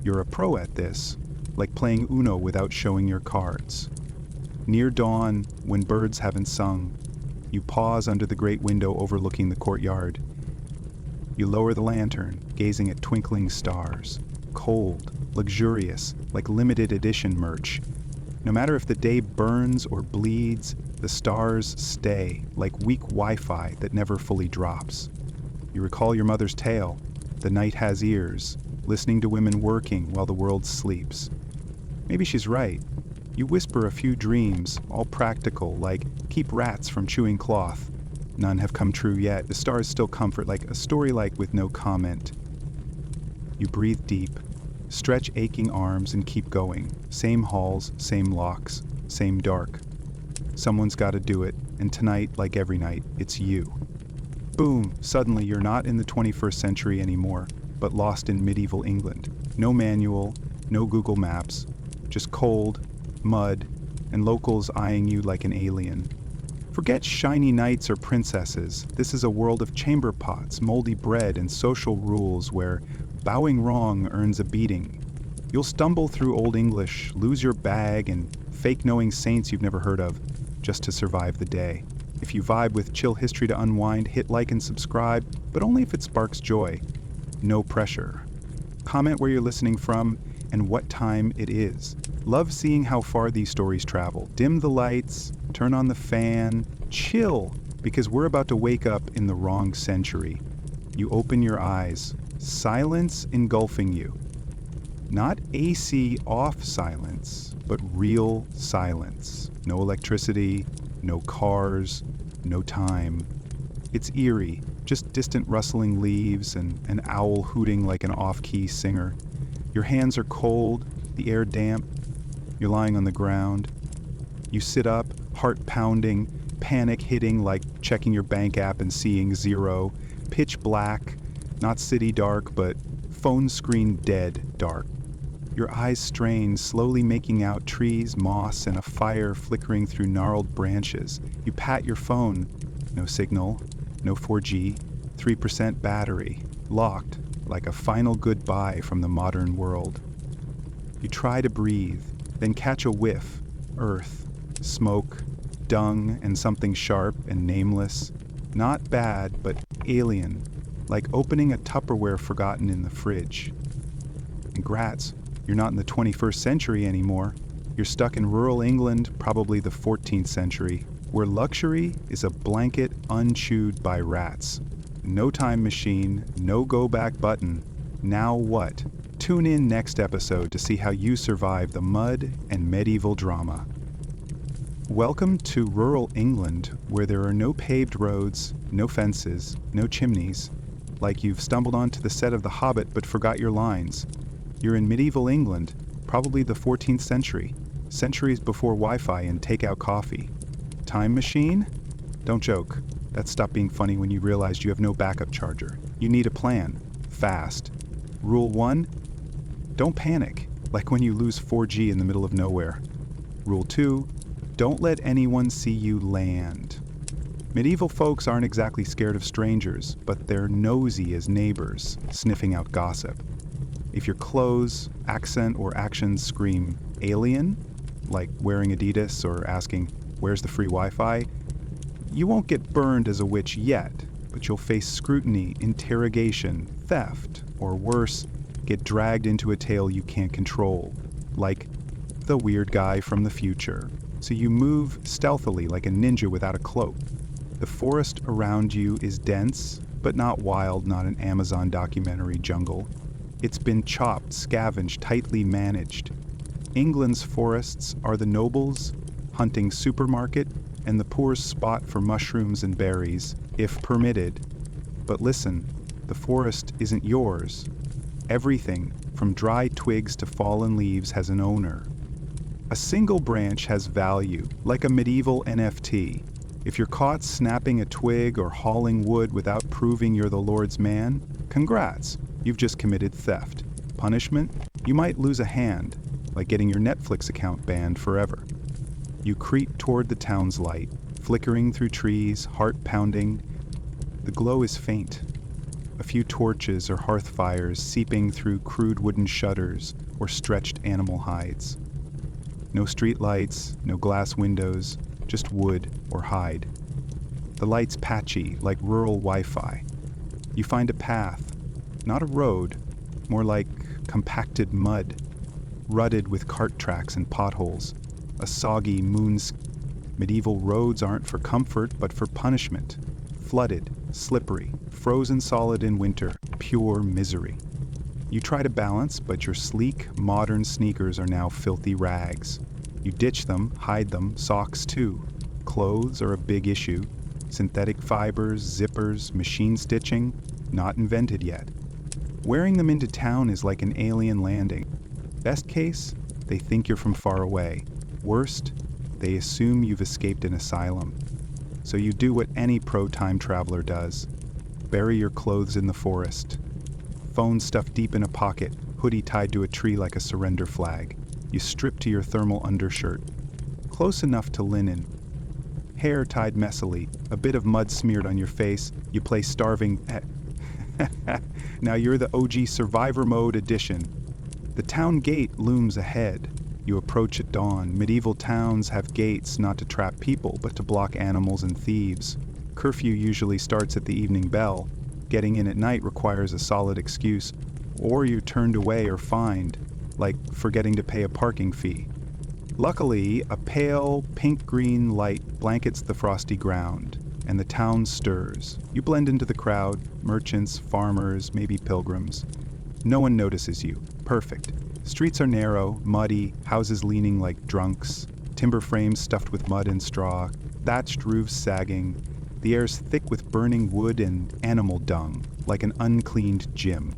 You're a pro at this, like playing Uno without showing your cards. Near dawn, when birds haven't sung, you pause under the great window overlooking the courtyard. You lower the lantern, gazing at twinkling stars. Cold, luxurious, like limited edition merch. No matter if the day burns or bleeds, the stars stay, like weak Wi-Fi that never fully drops. You recall your mother's tale, the night has ears, listening to women working while the world sleeps. Maybe she's right. You whisper a few dreams, all practical, like keep rats from chewing cloth. None have come true yet. The stars still comfort, like a story like with no comment. You breathe deep, stretch aching arms and keep going. Same halls, same locks, same dark. Someone's got to do it, and tonight, like every night, it's you. Boom, suddenly you're not in the 21st century anymore, but lost in medieval England. No manual, no Google Maps, just cold, mud, and locals eyeing you like an alien. Forget shiny knights or princesses. This is a world of chamber pots, moldy bread, and social rules where bowing wrong earns a beating. You'll stumble through Old English, lose your bag, and fake knowing saints you've never heard of, just to survive the day. If you vibe with chill history to unwind, hit like and subscribe, but only if it sparks joy. No pressure. Comment where you're listening from and what time it is. Love seeing how far these stories travel. Dim the lights, turn on the fan, chill, because we're about to wake up in the wrong century. You open your eyes, silence engulfing you. Not AC off silence, but real silence. No electricity, no cars, no time. It's eerie, just distant rustling leaves and an owl hooting like an off-key singer. Your hands are cold, the air damp. You're lying on the ground. You sit up, heart pounding, panic hitting like checking your bank app and seeing zero. Pitch black, not city dark, but phone screen dead dark. Your eyes strain, slowly making out trees, moss, and a fire flickering through gnarled branches. You pat your phone. No signal, no 4G, 3% battery, locked like a final goodbye from the modern world. You try to breathe, then catch a whiff. Earth, smoke, dung, and something sharp and nameless. Not bad, but alien, like opening a Tupperware forgotten in the fridge. And grats, you're not in the 21st century anymore. You're stuck in rural England, probably the 14th century, where luxury is a blanket unchewed by rats. No time machine, no go back button. Now what? Tune in next episode to see how you survive the mud and medieval drama. Welcome to rural England, where there are no paved roads, no fences, no chimneys. Like you've stumbled onto the set of The Hobbit but forgot your lines. You're in medieval England, probably the 14th century, centuries before Wi-Fi and takeout coffee. Time machine? Don't joke. That stopped being funny when you realized you have no backup charger. You need a plan. Fast. Rule 1, don't panic, like when you lose 4G in the middle of nowhere. Rule 2, don't let anyone see you land. Medieval folks aren't exactly scared of strangers, but they're nosy as neighbors, sniffing out gossip. If your clothes, accent, or actions scream alien, like wearing Adidas or asking, "Where's the free Wi-Fi?" you won't get burned as a witch yet, but you'll face scrutiny, interrogation, theft, or worse, get dragged into a tale you can't control, like the weird guy from the future. So you move stealthily like a ninja without a cloak. The forest around you is dense, but not wild, not an Amazon documentary jungle. It's been chopped, scavenged, tightly managed. England's forests are the nobles' hunting supermarket and the poor's spot for mushrooms and berries, if permitted. But listen, the forest isn't yours. Everything, from dry twigs to fallen leaves, has an owner. A single branch has value, like a medieval NFT. If you're caught snapping a twig or hauling wood without proving you're the Lord's man, congrats, you've just committed theft. Punishment? You might lose a hand, like getting your Netflix account banned forever. You creep toward the town's light, flickering through trees, heart pounding. The glow is faint. A few torches or hearth fires seeping through crude wooden shutters or stretched animal hides. No street lights, no glass windows, just wood or hide. The light's patchy, like rural Wi-Fi. You find a path, not a road, more like compacted mud, rutted with cart tracks and potholes, a soggy Medieval roads aren't for comfort, but for punishment. Flooded, slippery, frozen solid in winter, pure misery. You try to balance, but your sleek, modern sneakers are now filthy rags. You ditch them, hide them, socks too. Clothes are a big issue. Synthetic fibers, zippers, machine stitching, not invented yet. Wearing them into town is like an alien landing. Best case, they think you're from far away. Worst, they assume you've escaped an asylum. So you do what any pro-time traveler does. Bury your clothes in the forest. Phone stuffed deep in a pocket, hoodie tied to a tree like a surrender flag. You strip to your thermal undershirt. Close enough to linen. Hair tied messily, a bit of mud smeared on your face. You play starving pet. Now you're the OG Survivor Mode edition. The town gate looms ahead. You approach at dawn. Medieval towns have gates not to trap people, but to block animals and thieves. Curfew usually starts at the evening bell. Getting in at night requires a solid excuse, or you're turned away or fined, like forgetting to pay a parking fee. Luckily, a pale, pink-green light blankets the frosty ground, and the town stirs. You blend into the crowd, merchants, farmers, maybe pilgrims. No one notices you. Perfect. Streets are narrow, muddy, houses leaning like drunks, timber frames stuffed with mud and straw, thatched roofs sagging. The air's thick with burning wood and animal dung, like an uncleaned gym.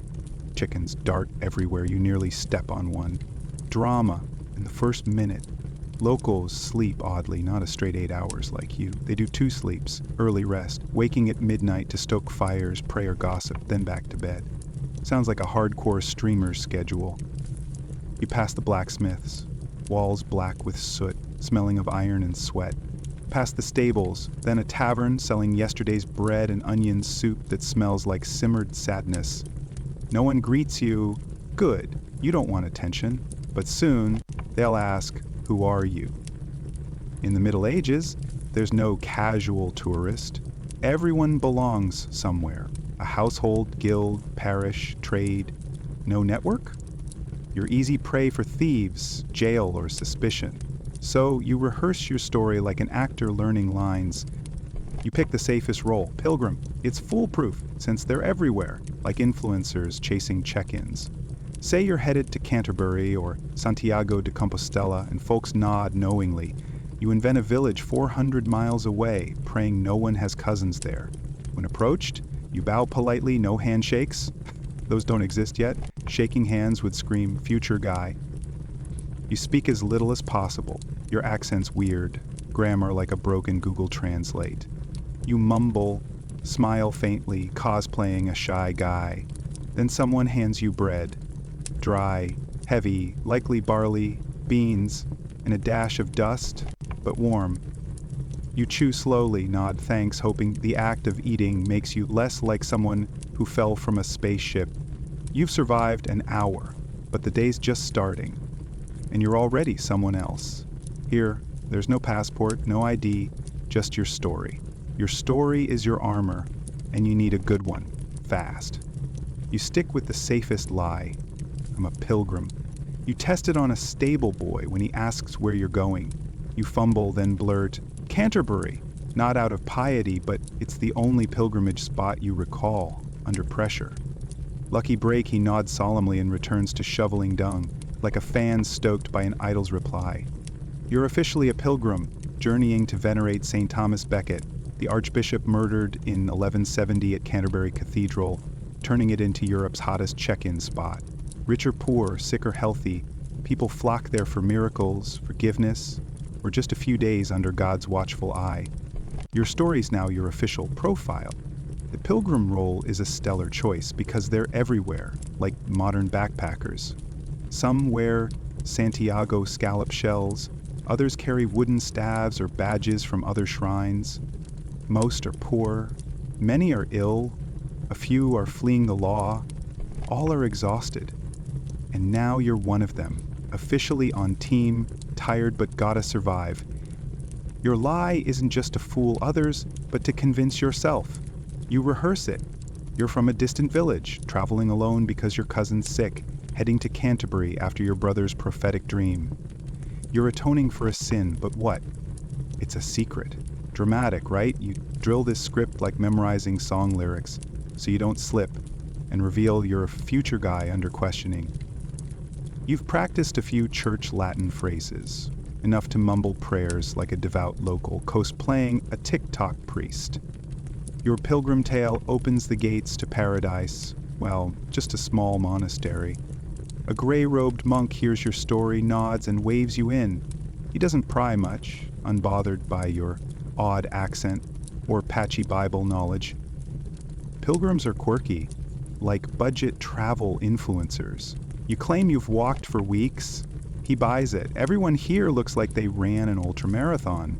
Chickens dart everywhere, you nearly step on one. Drama in the first minute. Locals sleep oddly, not a straight 8 hours like you. They do 2 sleeps, early rest, waking at midnight to stoke fires, pray or gossip, then back to bed. Sounds like a hardcore streamer's schedule. You pass the blacksmiths, walls black with soot, smelling of iron and sweat. Past the stables, then a tavern selling yesterday's bread and onion soup that smells like simmered sadness. No one greets you. Good, you don't want attention. But soon, they'll ask, who are you? In the Middle Ages, there's no casual tourist. Everyone belongs somewhere. A household, guild, parish, trade. No network? You're easy prey for thieves, jail, or suspicion. So you rehearse your story like an actor learning lines. You pick the safest role, pilgrim. It's foolproof, since they're everywhere, like influencers chasing check-ins. Say you're headed to Canterbury or Santiago de Compostela and folks nod knowingly. You invent a village 400 miles away, praying no one has cousins there. When approached, you bow politely, no handshakes. Those don't exist yet. Shaking hands would scream, future guy. You speak as little as possible. Your accent's weird, grammar like a broken Google Translate. You mumble, smile faintly, cosplaying a shy guy. Then someone hands you bread. Dry, heavy, likely barley, beans, and a dash of dust, but warm. You chew slowly, nod thanks, hoping the act of eating makes you less like someone who fell from a spaceship. You've survived an hour, but the day's just starting, and you're already someone else. Here, there's no passport, no ID, just your story. Your story is your armor, and you need a good one, fast. You stick with the safest lie. I'm a pilgrim. You test it on a stable boy when he asks where you're going. You fumble, then blurt, Canterbury, not out of piety, but it's the only pilgrimage spot you recall, under pressure. Lucky break, he nods solemnly and returns to shoveling dung, like a fan stoked by an idol's reply. You're officially a pilgrim, journeying to venerate St. Thomas Becket, the archbishop murdered in 1170 at Canterbury Cathedral, turning it into Europe's hottest check-in spot. Rich or poor, sick or healthy, people flock there for miracles, forgiveness, or just a few days under God's watchful eye. Your story's now your official profile. The pilgrim role is a stellar choice because they're everywhere, like modern backpackers. Some wear Santiago scallop shells, others carry wooden staves or badges from other shrines. Most are poor, many are ill, a few are fleeing the law, all are exhausted. And now you're one of them, officially on team, tired but gotta survive. Your lie isn't just to fool others, but to convince yourself. You rehearse it. You're from a distant village, traveling alone because your cousin's sick, heading to Canterbury after your brother's prophetic dream. You're atoning for a sin, but what? It's a secret. Dramatic, right? You drill this script like memorizing song lyrics, so you don't slip, and reveal you're a future guy under questioning. You've practiced a few church Latin phrases, enough to mumble prayers like a devout local, cosplaying a TikTok priest. Your pilgrim tale opens the gates to paradise, well, just a small monastery. A gray-robed monk hears your story, nods, and waves you in. He doesn't pry much, unbothered by your odd accent or patchy Bible knowledge. Pilgrims are quirky, like budget travel influencers. You claim you've walked for weeks. He buys it. Everyone here looks like they ran an ultramarathon.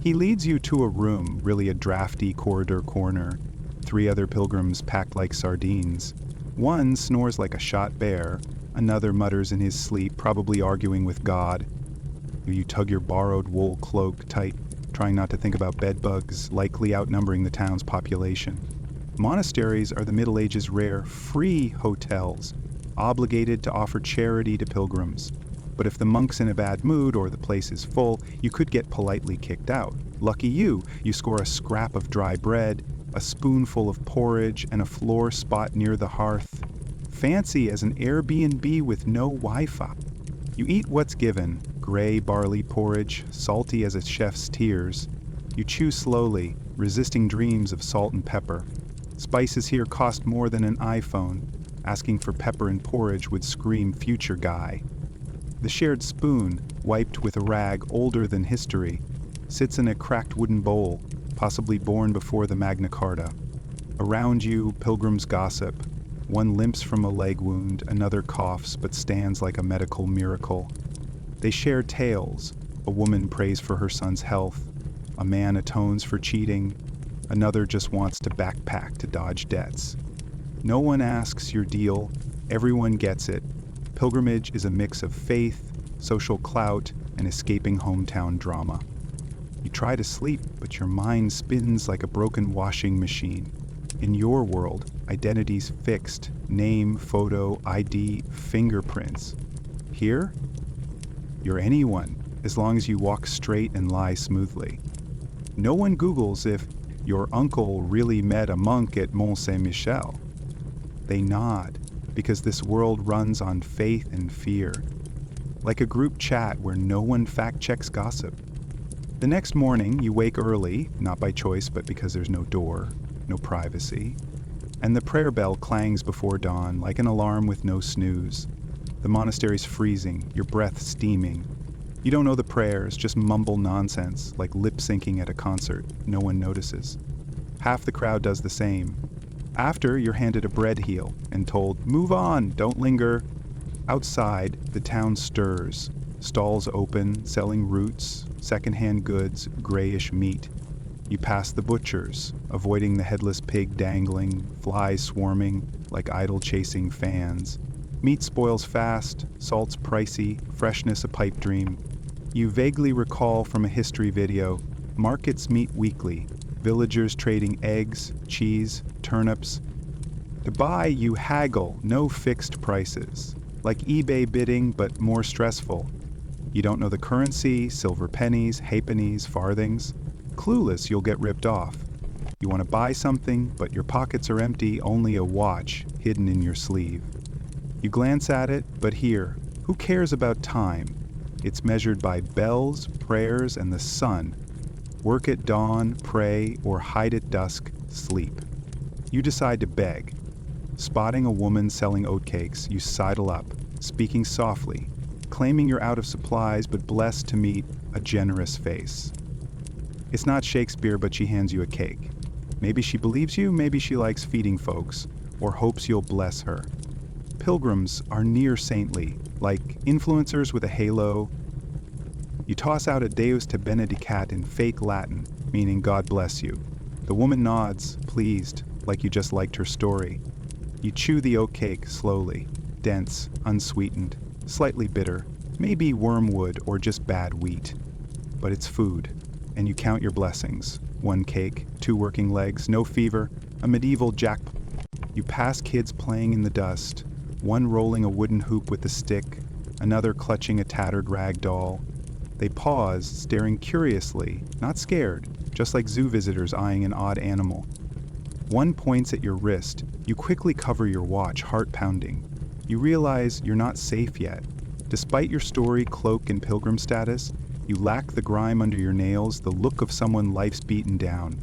He leads you to a room, really a drafty corridor corner. 3 other pilgrims packed like sardines. One snores like a shot bear. Another mutters in his sleep, probably arguing with God. You tug your borrowed wool cloak tight, trying not to think about bedbugs, likely outnumbering the town's population. Monasteries are the Middle Ages' rare free hotels, obligated to offer charity to pilgrims. But if the monk's in a bad mood or the place is full, you could get politely kicked out. Lucky you score a scrap of dry bread, a spoonful of porridge, and a floor spot near the hearth. Fancy as an Airbnb with no Wi-Fi. You eat what's given, gray barley porridge, salty as a chef's tears. You chew slowly, resisting dreams of salt and pepper. Spices here cost more than an iPhone. Asking for pepper and porridge would scream future guy. The shared spoon, wiped with a rag older than history, sits in a cracked wooden bowl, possibly born before the Magna Carta. Around you, pilgrims gossip. One limps from a leg wound, another coughs but stands like a medical miracle. They share tales. A woman prays for her son's health. A man atones for cheating. Another just wants to backpack to dodge debts. No one asks your deal. Everyone gets it. Pilgrimage is a mix of faith, social clout, and escaping hometown drama. You try to sleep, but your mind spins like a broken washing machine. In your world, identity's fixed. Name, photo, ID, fingerprints. Here, you're anyone, as long as you walk straight and lie smoothly. No one Googles if Your uncle really met a monk at Mont Saint-Michel. They nod, because this world runs on faith and fear, like a group chat where no one fact-checks gossip. The next morning, you wake early, not by choice but because there's no door, no privacy, and the prayer bell clangs before dawn like an alarm with no snooze. The monastery's freezing, your breath steaming. You don't know the prayers, just mumble nonsense, like lip-syncing at a concert. No one notices. Half the crowd does the same. After, you're handed a bread heel and told, "Move on, don't linger." Outside, the town stirs. Stalls open, selling roots, secondhand goods, grayish meat. You pass the butchers, avoiding the headless pig dangling, flies swarming like idle-chasing fans. Meat spoils fast, salt's pricey, freshness a pipe dream. You vaguely recall from a history video, markets meet weekly, villagers trading eggs, cheese, turnips. To buy, you haggle, no fixed prices. Like eBay bidding, but more stressful. You don't know the currency, silver pennies, halfpennies, farthings. Clueless, you'll get ripped off. You want to buy something, but your pockets are empty, only a watch hidden in your sleeve. You glance at it, but here, who cares about time? It's measured by bells, prayers, and the sun. Work at dawn, pray, or hide at dusk, sleep. You decide to beg. Spotting a woman selling oatcakes, you sidle up, speaking softly, claiming you're out of supplies but blessed to meet a generous face. It's not Shakespeare, but she hands you a cake. Maybe she believes you, maybe she likes feeding folks, or hopes you'll bless her. Pilgrims are near saintly, like influencers with a halo. You toss out a Deus te benedicat in fake Latin, meaning God bless you. The woman nods, pleased, like you just liked her story. You chew the oatcake slowly, dense, unsweetened, slightly bitter, maybe wormwood or just bad wheat. But it's food, and you count your blessings. 1 cake, 2 working legs, no fever, a medieval jackpot. You pass kids playing in the dust, one rolling a wooden hoop with a stick, another clutching a tattered rag doll. They pause, staring curiously, not scared, just like zoo visitors eyeing an odd animal. One points at your wrist. You quickly cover your watch, heart pounding. You realize you're not safe yet. Despite your story, cloak, and pilgrim status, you lack the grime under your nails, the look of someone life's beaten down.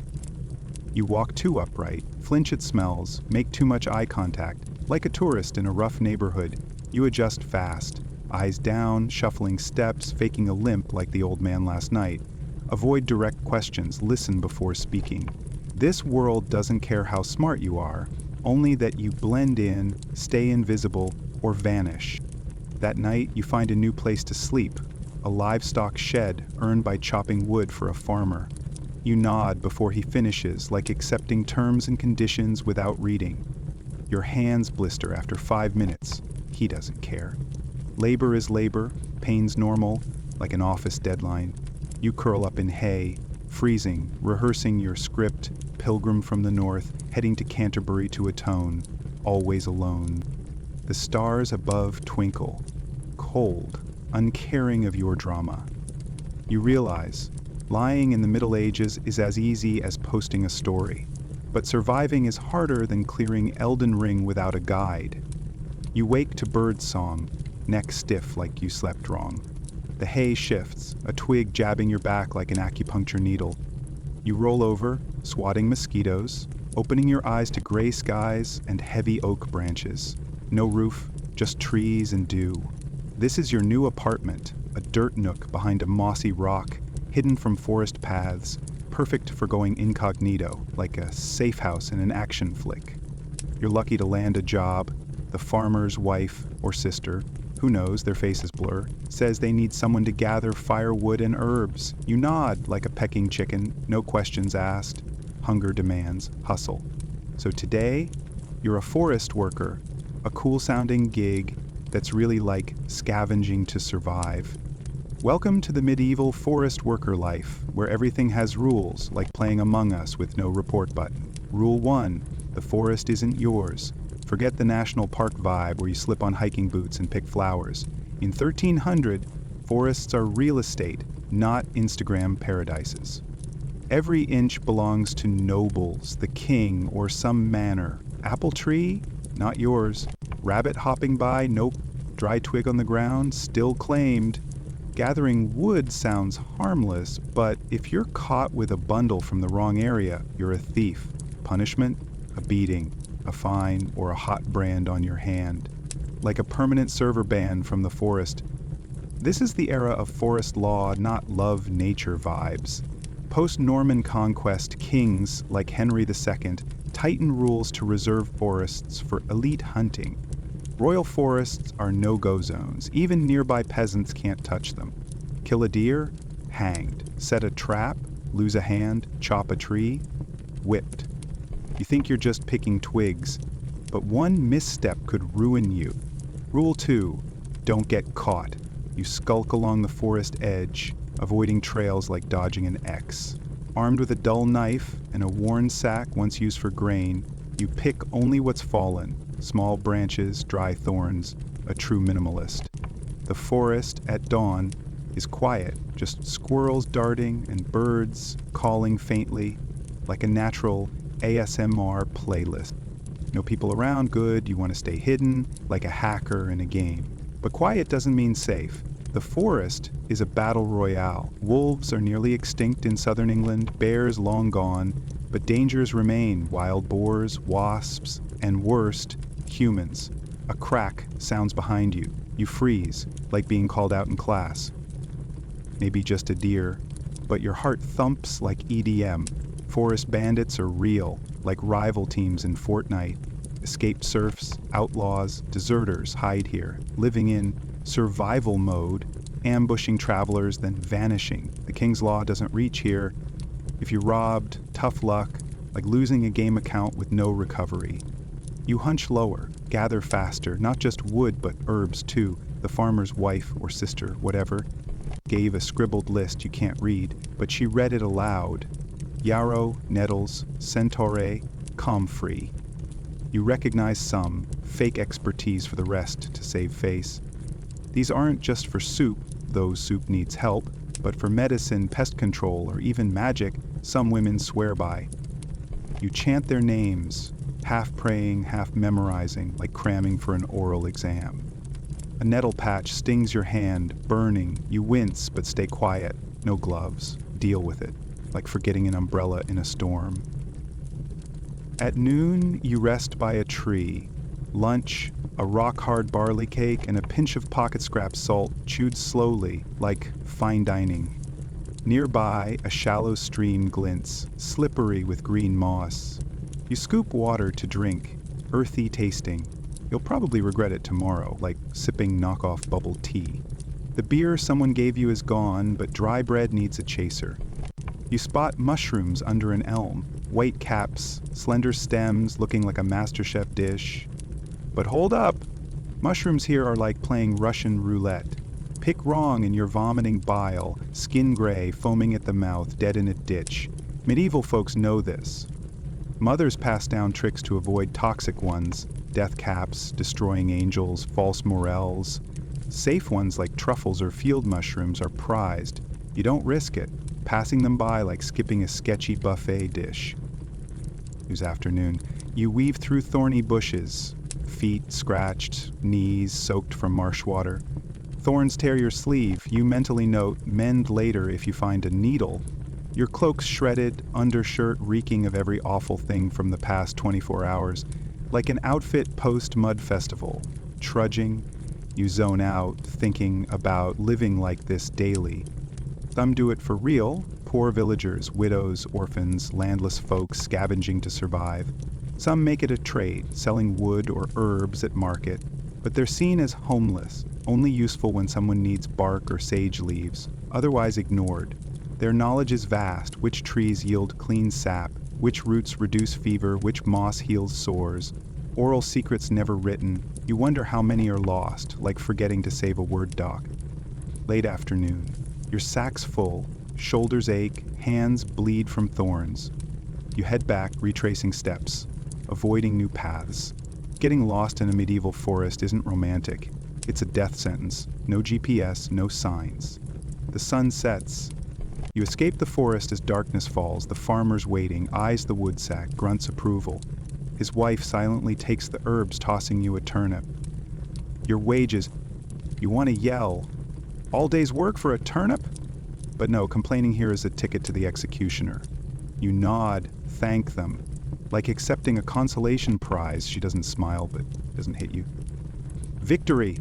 You walk too upright, flinch at smells, make too much eye contact. Like a tourist in a rough neighborhood, you adjust fast. Eyes down, shuffling steps, faking a limp like the old man last night. Avoid direct questions, listen before speaking. This world doesn't care how smart you are, only that you blend in, stay invisible, or vanish. That night, you find a new place to sleep, a livestock shed earned by chopping wood for a farmer. You nod before he finishes, like accepting terms and conditions without reading. Your hands blister after 5 minutes. He doesn't care. Labor is labor, pain's normal, like an office deadline. You curl up in hay, freezing, rehearsing your script, pilgrim from the north, heading to Canterbury to atone, always alone. The stars above twinkle, cold, uncaring of your drama. You realize, lying in the Middle Ages is as easy as posting a story, but surviving is harder than clearing Elden Ring without a guide. You wake to bird song, neck stiff like you slept wrong. The hay shifts, a twig jabbing your back like an acupuncture needle. You roll over, swatting mosquitoes, opening your eyes to gray skies and heavy oak branches. No roof, just trees and dew. This is your new apartment, a dirt nook behind a mossy rock, hidden from forest paths, perfect for going incognito, like a safe house in an action flick. You're lucky to land a job. The farmer's wife or sister, who knows, their faces blur, says they need someone to gather firewood and herbs. You nod like a pecking chicken, no questions asked. Hunger demands, hustle. So today, you're a forest worker, a cool-sounding gig that's really like scavenging to survive. Welcome to the medieval forest worker life, where everything has rules, like playing Among Us with no report button. Rule 1, the forest isn't yours. Forget the national park vibe where you slip on hiking boots and pick flowers. In 1300, forests are real estate, not Instagram paradises. Every inch belongs to nobles, the king, or some manor. Apple tree? Not yours. Rabbit hopping by? Nope. Dry twig on the ground? Still claimed. Gathering wood sounds harmless, but if you're caught with a bundle from the wrong area, you're a thief. Punishment? A beating, a fine, or a hot brand on your hand. Like a permanent server ban from the forest. This is the era of forest law, not love nature vibes. Post-Norman conquest kings like Henry II tighten rules to reserve forests for elite hunting. Royal forests are no-go zones. Even nearby peasants can't touch them. Kill a deer? Hanged. Set a trap? Lose a hand? Chop a tree? Whipped. You think you're just picking twigs, but one misstep could ruin you. Rule 2. Don't get caught. You skulk along the forest edge, avoiding trails like dodging an X. Armed with a dull knife and a worn sack once used for grain, you pick only what's fallen. Small branches, dry thorns, a true minimalist. The forest at dawn is quiet, just squirrels darting and birds calling faintly, like a natural ASMR playlist. No people around, good, you want to stay hidden, like a hacker in a game. But quiet doesn't mean safe. The forest is a battle royale. Wolves are nearly extinct in southern England, bears long gone, but dangers remain: wild boars, wasps, and worst, humans. A crack sounds behind you. You freeze, like being called out in class. Maybe just a deer, but your heart thumps like EDM. Forest bandits are real, like rival teams in Fortnite. Escaped serfs, outlaws, deserters hide here, living in survival mode, ambushing travelers, then vanishing. The king's law doesn't reach here. If you're robbed, tough luck, like losing a game account with no recovery. You hunch lower, gather faster, not just wood but herbs too. The farmer's wife or sister, whatever, gave a scribbled list you can't read, but she read it aloud. Yarrow, nettles, centaure, comfrey. You recognize some, fake expertise for the rest to save face. These aren't just for soup, though soup needs help, but for medicine, pest control, or even magic, some women swear by. You chant their names, half praying, half memorizing, like cramming for an oral exam. A nettle patch stings your hand, burning. You wince, but stay quiet. No gloves. Deal with it, like forgetting an umbrella in a storm. At noon, you rest by a tree. Lunch, a rock-hard barley cake and a pinch of pocket scrap salt, chewed slowly, like fine dining. Nearby, a shallow stream glints, slippery with green moss. You scoop water to drink, earthy tasting. You'll probably regret it tomorrow, like sipping knockoff bubble tea. The beer someone gave you is gone, but dry bread needs a chaser. You spot mushrooms under an elm, white caps, slender stems looking like a MasterChef dish. But hold up! Mushrooms here are like playing Russian roulette. Pick wrong and you're vomiting bile, skin gray, foaming at the mouth, dead in a ditch. Medieval folks know this. Mothers pass down tricks to avoid toxic ones, death caps, destroying angels, false morels. Safe ones like truffles or field mushrooms are prized. You don't risk it, passing them by like skipping a sketchy buffet dish. It was afternoon. You weave through thorny bushes, feet scratched, knees soaked from marsh water. Thorns tear your sleeve. You mentally note, mend later if you find a needle. Your cloak's shredded, undershirt reeking of every awful thing from the past 24 hours. Like an outfit post-mud festival. Trudging, you zone out, thinking about living like this daily. Some do it for real, poor villagers, widows, orphans, landless folks scavenging to survive. Some make it a trade, selling wood or herbs at market, but they're seen as homeless, only useful when someone needs bark or sage leaves, otherwise ignored. Their knowledge is vast: which trees yield clean sap, which roots reduce fever, which moss heals sores. Oral secrets never written. You wonder how many are lost, like forgetting to save a Word doc. Late afternoon. Your sack's full, shoulders ache, hands bleed from thorns. You head back, retracing steps, avoiding new paths. Getting lost in a medieval forest isn't romantic. It's a death sentence. No GPS, no signs. The sun sets. You escape the forest as darkness falls, the farmer's waiting, eyes the woodsack, grunts approval. His wife silently takes the herbs, tossing you a turnip. Your wages, you want to yell. All day's work for a turnip? But no, complaining here is a ticket to the executioner. You nod, thank them. Like accepting a consolation prize. She doesn't smile, but doesn't hit you. Victory!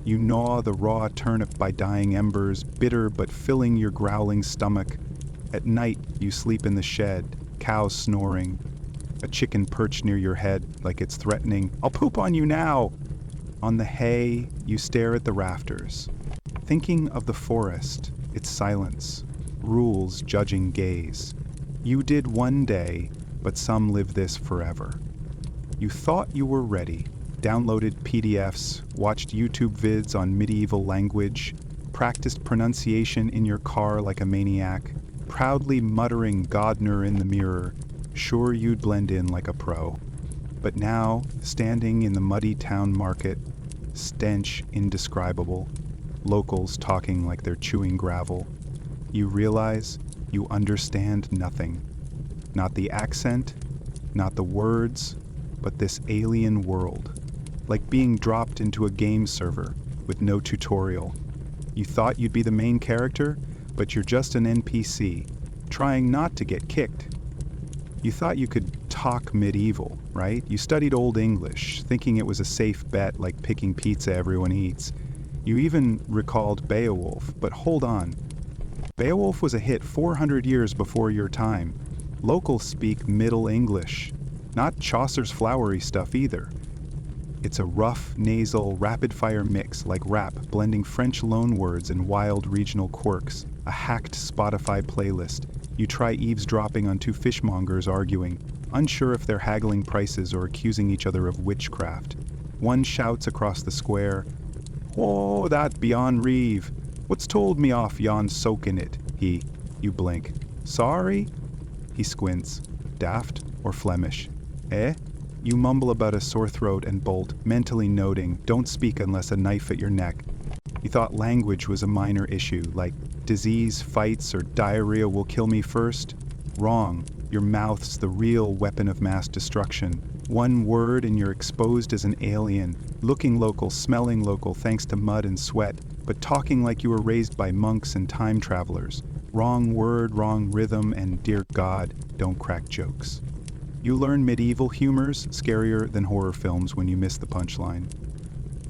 You gnaw the raw turnip by dying embers, bitter but filling your growling stomach. At night, you sleep in the shed, cows snoring, a chicken perched near your head like it's threatening, "I'll poop on you now!" On the hay, you stare at the rafters, thinking of the forest, its silence, rules judging gaze. You did one day, but some live this forever. You thought you were ready, downloaded PDFs, watched YouTube vids on medieval language, practiced pronunciation in your car like a maniac, proudly muttering Godner in the mirror, sure you'd blend in like a pro. But now, standing in the muddy town market, stench indescribable, locals talking like they're chewing gravel, you realize you understand nothing. Not the accent, not the words, but this alien world. Like being dropped into a game server with no tutorial. You thought you'd be the main character, but you're just an NPC, trying not to get kicked. You thought you could talk medieval, right? You studied Old English, thinking it was a safe bet like picking pizza everyone eats. You even recalled Beowulf, but hold on. Beowulf was a hit 400 years before your time. Locals speak Middle English, not Chaucer's flowery stuff either. It's a rough, nasal, rapid-fire mix like rap, blending French loanwords and wild regional quirks, a hacked Spotify playlist. You try eavesdropping on two fishmongers arguing, unsure if they're haggling prices or accusing each other of witchcraft. One shouts across the square, "Oh, that beyond Reeve! What's told me off yon soak in it?" You blink. "Sorry?" He squints. Daft or Flemish? Eh? You mumble about a sore throat and bolt, mentally noting, don't speak unless a knife at your neck. You thought language was a minor issue, like disease, fights, or diarrhea will kill me first? Wrong. Your mouth's the real weapon of mass destruction. One word and you're exposed as an alien, looking local, smelling local thanks to mud and sweat, but talking like you were raised by monks and time travelers. Wrong word, wrong rhythm, and dear God, don't crack jokes. You learn medieval humors, scarier than horror films when you miss the punchline.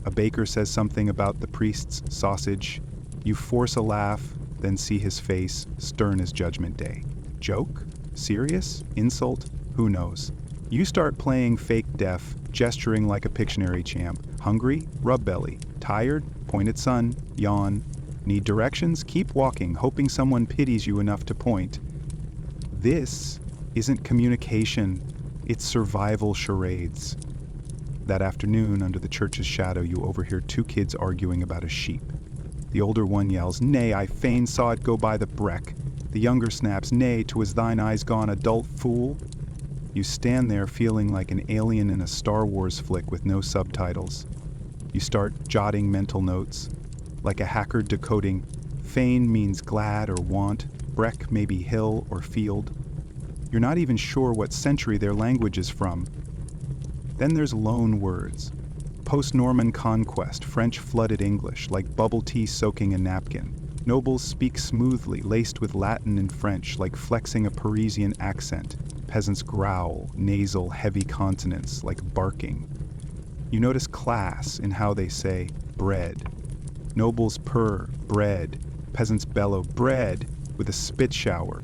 A baker says something about the priest's sausage. You force a laugh, then see his face, stern as Judgment Day. Joke? Serious? Insult? Who knows? You start playing fake deaf, gesturing like a Pictionary champ. Hungry? Rub belly. Tired? Point at sun. Yawn. Need directions? Keep walking, hoping someone pities you enough to point. This isn't communication, it's survival charades. That afternoon, under the church's shadow, you overhear two kids arguing about a sheep. The older one yells, "Nay, I fain saw it go by the breck." The younger snaps, "Nay, 'twas thine eyes gone, adult fool." You stand there feeling like an alien in a Star Wars flick with no subtitles. You start jotting mental notes, like a hacker decoding, fain means glad or want, breck may be hill or field. You're not even sure what century their language is from. Then there's loan words. Post-Norman conquest, French flooded English, like bubble tea soaking a napkin. Nobles speak smoothly, laced with Latin and French, like flexing a Parisian accent. Peasants growl, nasal, heavy consonants, like barking. You notice class in how they say bread. Nobles purr, bread. Peasants bellow, bread, with a spit shower.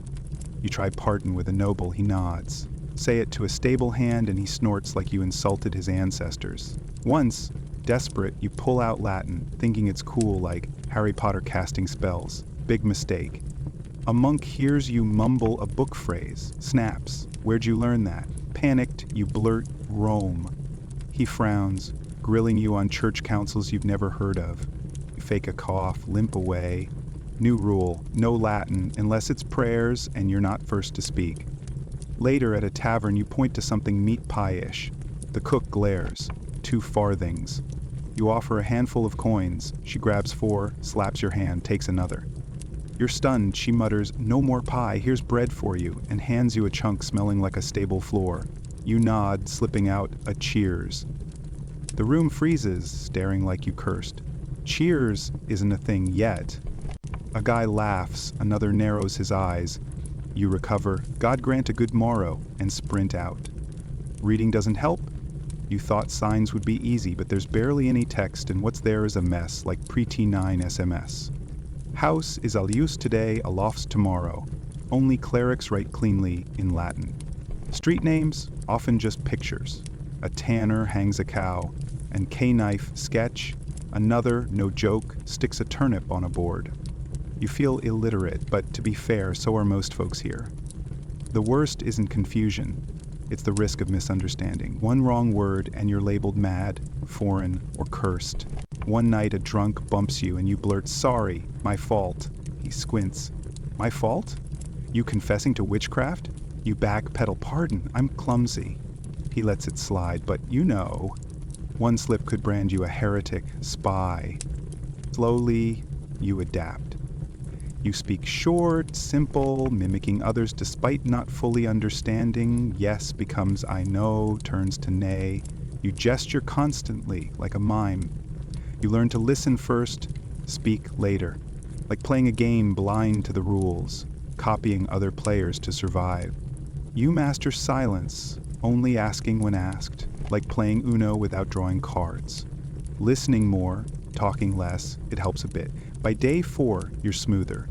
You try pardon with a noble, he nods. Say it to a stable hand and he snorts like you insulted his ancestors. Once, desperate, you pull out Latin, thinking it's cool like Harry Potter casting spells. Big mistake. A monk hears you mumble a book phrase, snaps. Where'd you learn that? Panicked, you blurt, Rome. He frowns, grilling you on church councils you've never heard of. You fake a cough, limp away. New rule, no Latin unless it's prayers and you're not first to speak. Later at a tavern you point to something meat pie-ish. The cook glares. 2 farthings. You offer a handful of coins. She grabs 4, slaps your hand, takes another. You're stunned. She mutters, "No more pie, here's bread for you," and hands you a chunk smelling like a stable floor. You nod, slipping out a cheers. The room freezes, staring like you cursed. Cheers isn't a thing yet. A guy laughs, another narrows his eyes. You recover, "God grant a good morrow," and sprint out. Reading doesn't help. You thought signs would be easy, but there's barely any text, and what's there is a mess, like pre-T9 SMS. House is al use today, alofts tomorrow. Only clerics write cleanly in Latin. Street names, often just pictures. A tanner hangs a cow, and K-knife sketch. Another, no joke, sticks a turnip on a board. You feel illiterate, but to be fair, so are most folks here. The worst isn't confusion. It's the risk of misunderstanding. One wrong word and you're labeled mad, foreign, or cursed. One night a drunk bumps you and you blurt, "Sorry, my fault." He squints. "My fault? You confessing to witchcraft?" You backpedal, "Pardon, I'm clumsy." He lets it slide, but you know. One slip could brand you a heretic, spy. Slowly, you adapt. You speak short, simple, mimicking others despite not fully understanding. Yes becomes I know, turns to nay. You gesture constantly, like a mime. You learn to listen first, speak later. Like playing a game blind to the rules, copying other players to survive. You master silence, only asking when asked, like playing Uno without drawing cards. Listening more, talking less, it helps a bit. By day 4, you're smoother.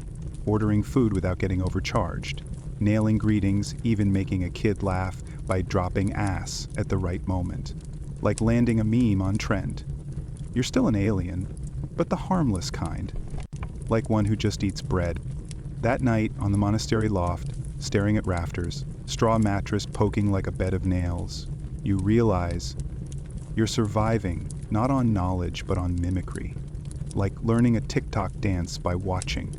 Ordering food without getting overcharged. Nailing greetings, even making a kid laugh by dropping ass at the right moment. Like landing a meme on trend. You're still an alien, but the harmless kind. Like one who just eats bread. That night, on the monastery loft, staring at rafters, straw mattress poking like a bed of nails, you realize you're surviving, not on knowledge, but on mimicry. Like learning a TikTok dance by watching.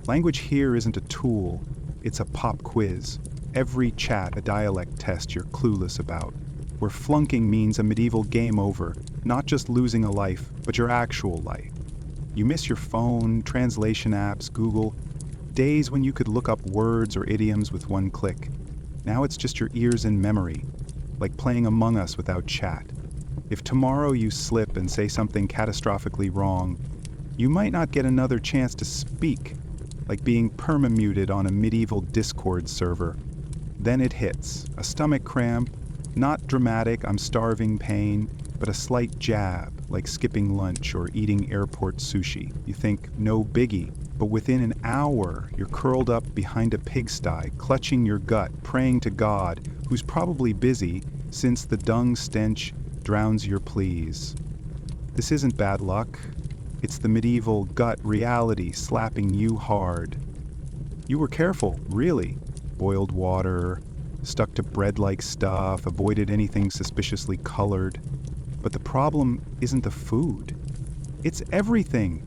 Language here isn't a tool, it's a pop quiz. Every chat a dialect test you're clueless about. Where flunking means a medieval game over, not just losing a life, but your actual life. You miss your phone, translation apps, Google, days when you could look up words or idioms with one click. Now it's just your ears and memory, like playing Among Us without chat. If tomorrow you slip and say something catastrophically wrong, you might not get another chance to speak, like being perma-muted on a medieval Discord server. Then it hits, a stomach cramp, not dramatic, I'm starving pain, but a slight jab, like skipping lunch or eating airport sushi. You think, no biggie, but within an hour, you're curled up behind a pigsty, clutching your gut, praying to God, who's probably busy, since the dung stench drowns your pleas. This isn't bad luck. It's the medieval gut reality slapping you hard. You were careful, really. Boiled water, stuck to bread-like stuff, avoided anything suspiciously colored. But the problem isn't the food. It's everything.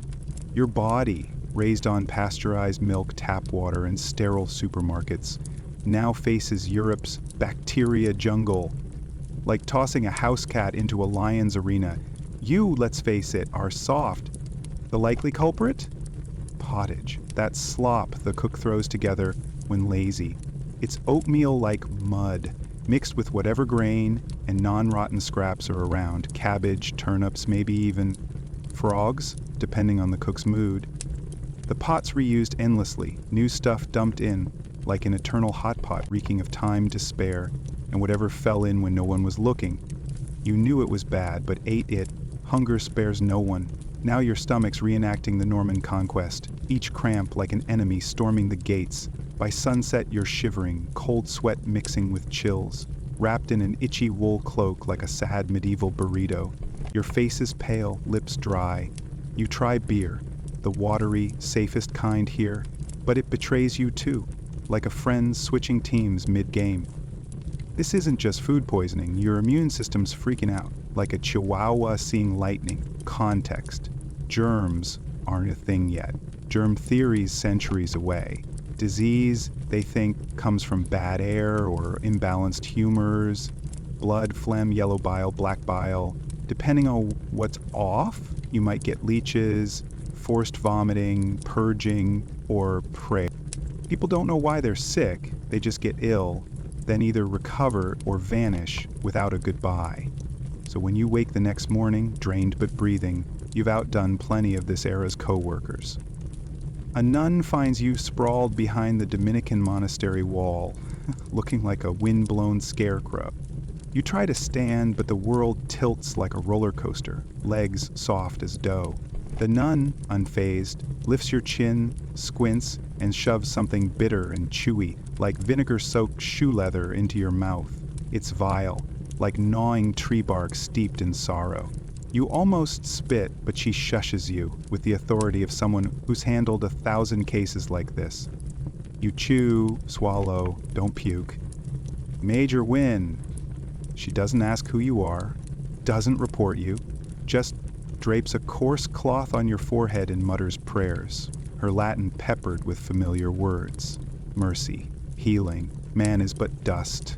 Your body, raised on pasteurized milk, tap water, and sterile supermarkets, now faces Europe's bacteria jungle. Like tossing a house cat into a lion's arena. You, let's face it, are soft. The likely culprit? Pottage, that slop the cook throws together when lazy. It's oatmeal like mud, mixed with whatever grain and non-rotten scraps are around. Cabbage, turnips, maybe even frogs, depending on the cook's mood. The pot's reused endlessly, new stuff dumped in, like an eternal hot pot reeking of time, despair, and whatever fell in when no one was looking. You knew it was bad, but ate it. Hunger spares no one. Now your stomach's reenacting the Norman conquest, each cramp like an enemy storming the gates. By sunset you're shivering, cold sweat mixing with chills, wrapped in an itchy wool cloak like a sad medieval burrito. Your face is pale, lips dry. You try beer, the watery, safest kind here, but it betrays you too, like a friend switching teams mid-game. This isn't just food poisoning, your immune system's freaking out, like a chihuahua seeing lightning. Context. Germs aren't a thing yet. Germ theory's centuries away. Disease, they think, comes from bad air or imbalanced humors, blood, phlegm, yellow bile, black bile. Depending on what's off, you might get leeches, forced vomiting, purging, or prayer. People don't know why they're sick, they just get ill, then either recover or vanish without a goodbye. So when you wake the next morning, drained but breathing, you've outdone plenty of this era's co-workers. A nun finds you sprawled behind the Dominican monastery wall, looking like a wind-blown scarecrow. You try to stand, but the world tilts like a roller coaster, legs soft as dough. The nun, unfazed, lifts your chin, squints, and shoves something bitter and chewy, like vinegar-soaked shoe leather, into your mouth. It's vile, like gnawing tree bark steeped in sorrow. You almost spit, but she shushes you with the authority of someone who's handled 1,000 cases like this. You chew, swallow, don't puke. Major win. She doesn't ask who you are, doesn't report you, just drapes a coarse cloth on your forehead and mutters prayers, her Latin peppered with familiar words. Mercy, healing, man is but dust.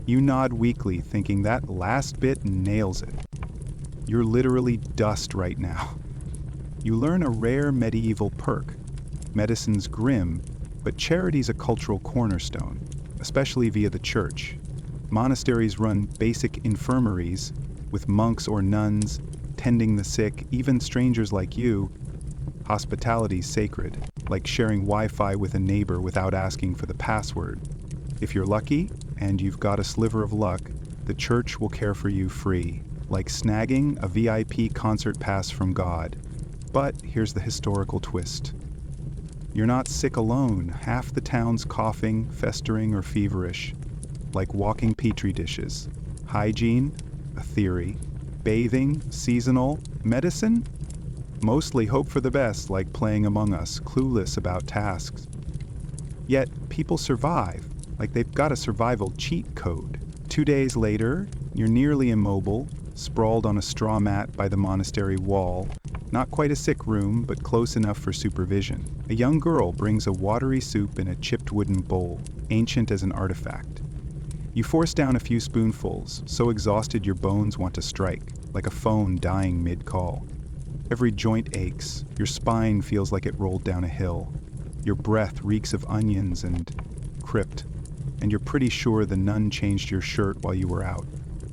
You nod weakly, thinking that last bit nails it. You're literally dust right now. You learn a rare medieval perk. Medicine's grim, but charity's a cultural cornerstone, especially via the church. Monasteries run basic infirmaries, with monks or nuns tending the sick, even strangers like you. Hospitality's sacred, like sharing Wi-Fi with a neighbor without asking for the password. If you're lucky, and you've got a sliver of luck, the church will care for you free, like snagging a VIP concert pass from God. But here's the historical twist. You're not sick alone. Half the town's coughing, festering, or feverish, like walking petri dishes. Hygiene, a theory. Bathing, seasonal. Medicine? Mostly hope for the best, like playing Among Us, clueless about tasks. Yet, people survive, like they've got a survival cheat code. 2 days later, you're nearly immobile, sprawled on a straw mat by the monastery wall. Not quite a sick room, but close enough for supervision. A young girl brings a watery soup in a chipped wooden bowl, ancient as an artifact. You force down a few spoonfuls, so exhausted your bones want to strike, like a phone dying mid-call. Every joint aches, your spine feels like it rolled down a hill. Your breath reeks of onions and crypt, and you're pretty sure the nun changed your shirt while you were out.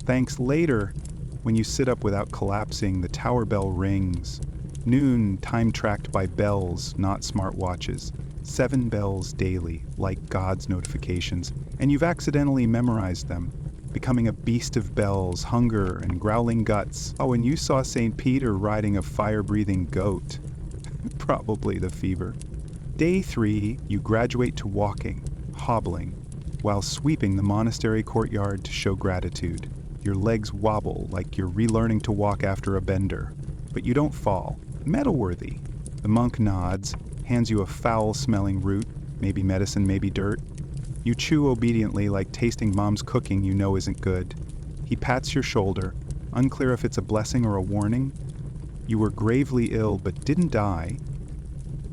Thanks later, when you sit up without collapsing, the tower bell rings. Noon, time-tracked by bells, not smartwatches. 7 bells daily, like God's notifications, and you've accidentally memorized them, becoming a beast of bells, hunger, and growling guts. Oh, and you saw St. Peter riding a fire-breathing goat. Probably the fever. Day 3, you graduate to walking, hobbling, while sweeping the monastery courtyard to show gratitude. Your legs wobble like you're relearning to walk after a bender. But you don't fall. Metal-worthy. The monk nods, hands you a foul-smelling root, maybe medicine, maybe dirt. You chew obediently like tasting mom's cooking you know isn't good. He pats your shoulder, unclear if it's a blessing or a warning. You were gravely ill but didn't die.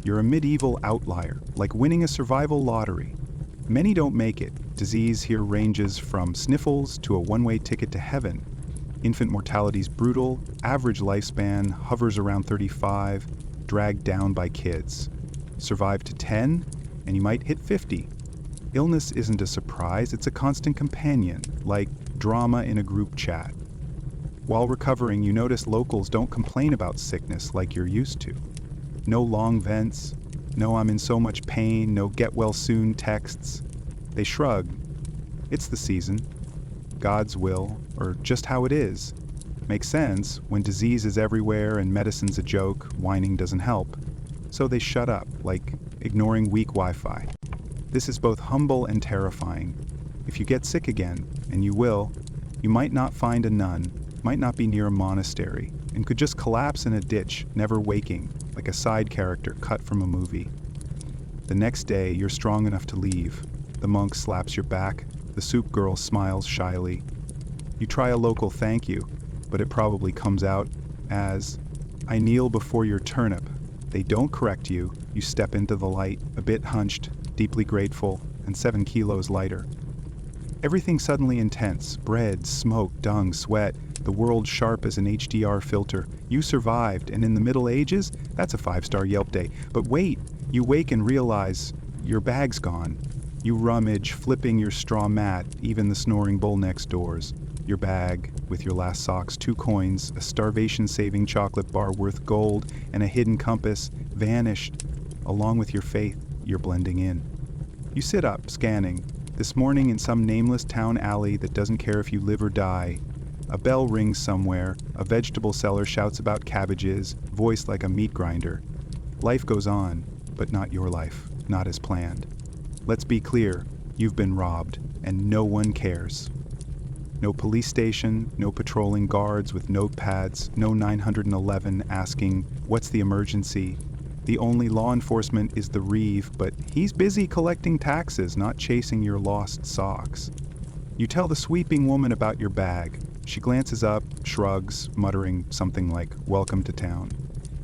You're a medieval outlier, like winning a survival lottery. Many don't make it. Disease here ranges from sniffles to a one-way ticket to heaven. Infant mortality's brutal, average lifespan hovers around 35, dragged down by kids. Survive to 10, and you might hit 50. Illness isn't a surprise, it's a constant companion, like drama in a group chat. While recovering, you notice locals don't complain about sickness like you're used to. No long vents, no I'm in so much pain, no get well soon texts. They shrug. It's the season. God's will, or just how it is. Makes sense, when disease is everywhere and medicine's a joke, whining doesn't help. So they shut up, like ignoring weak Wi-Fi. This is both humble and terrifying. If you get sick again, and you will, you might not find a nun, might not be near a monastery, and could just collapse in a ditch, never waking, like a side character cut from a movie. The next day, you're strong enough to leave. The monk slaps your back. The soup girl smiles shyly. You try a local thank you, but it probably comes out as, I kneel before your turnip. They don't correct you. You step into the light, a bit hunched, deeply grateful, and 7 kilos lighter. Everything suddenly intense. Bread, smoke, dung, sweat. the world sharp as an HDR filter. You survived, and in the Middle Ages, that's a 5-star Yelp day. But wait, you wake and realize your bag's gone. You rummage, flipping your straw mat, even the snoring bull next doors. Your bag, with your last socks, 2 coins, a starvation-saving chocolate bar worth gold, and a hidden compass, vanished. Along with your faith, you're blending in. You sit up, scanning. This morning in some nameless town alley that doesn't care if you live or die. A bell rings somewhere, a vegetable seller shouts about cabbages, voiced like a meat grinder. Life goes on, but not your life, not as planned. Let's be clear, you've been robbed, and no one cares. No police station, no patrolling guards with notepads, no 911 asking, "What's the emergency?" The only law enforcement is the Reeve, but he's busy collecting taxes, not chasing your lost socks. You tell the sweeping woman about your bag. She glances up, shrugs, muttering something like, "Welcome to town."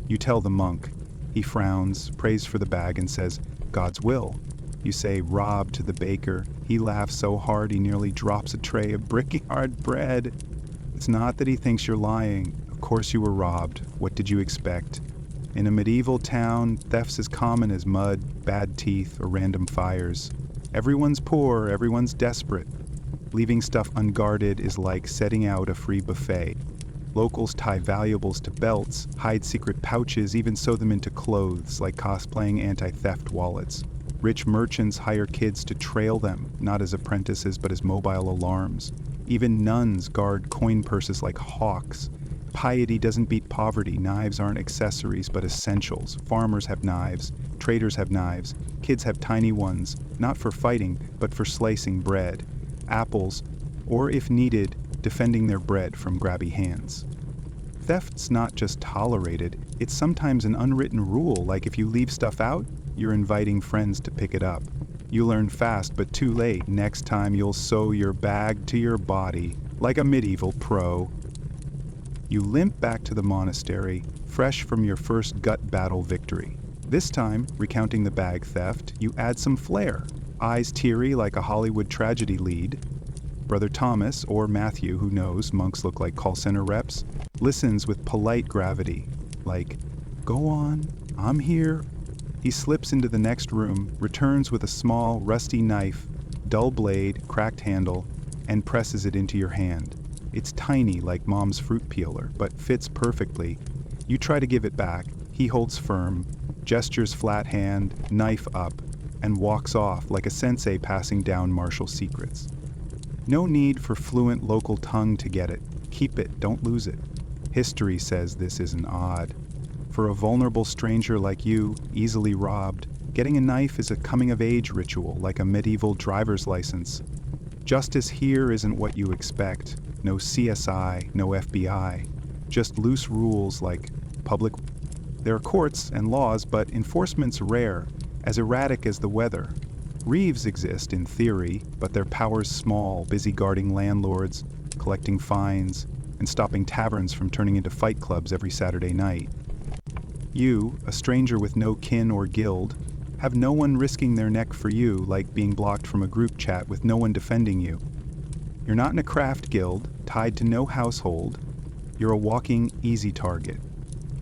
You tell the monk. He frowns, prays for the bag, and says, "God's will." You say "rob" to the baker. He laughs so hard he nearly drops a tray of brickyard bread. It's not that he thinks you're lying. Of course you were robbed. What did you expect? In a medieval town, theft's as common as mud, bad teeth, or random fires. Everyone's poor, everyone's desperate. Leaving stuff unguarded is like setting out a free buffet. Locals tie valuables to belts, hide secret pouches, even sew them into clothes, like cosplaying anti-theft wallets. Rich merchants hire kids to trail them, not as apprentices but as mobile alarms. Even nuns guard coin purses like hawks. Piety doesn't beat poverty. Knives aren't accessories but essentials. Farmers have knives. Traders have knives. Kids have tiny ones, not for fighting, but for slicing bread. Apples, or if needed, defending their bread from grabby hands. Theft's not just tolerated, it's sometimes an unwritten rule, like if you leave stuff out, you're inviting friends to pick it up. You learn fast, but too late. Next time you'll sew your bag to your body, like a medieval pro. You limp back to the monastery, fresh from your first gut battle victory. This time, recounting the bag theft, you add some flair. Eyes teary like a Hollywood tragedy lead. Brother Thomas, or Matthew, who knows, monks look like call center reps, listens with polite gravity, like, "Go on, I'm here." He slips into the next room, returns with a small, rusty knife, dull blade, cracked handle, and presses it into your hand. It's tiny like mom's fruit peeler, but fits perfectly. You try to give it back. He holds firm, gestures flat hand, knife up, and walks off like a sensei passing down martial secrets. No need for fluent local tongue to get it. Keep it, don't lose it. History says this isn't odd. For a vulnerable stranger like you, easily robbed, getting a knife is a coming-of-age ritual, like a medieval driver's license. Justice here isn't what you expect. No CSI, no FBI. Just loose rules like public. There are courts and laws, but enforcement's rare, as erratic as the weather. Reeves exist in theory, but their power's small, busy guarding landlords, collecting fines, and stopping taverns from turning into fight clubs every Saturday night. You, a stranger with no kin or guild, have no one risking their neck for you, like being blocked from a group chat with no one defending you. You're not in a craft guild, tied to no household. You're a walking, easy target.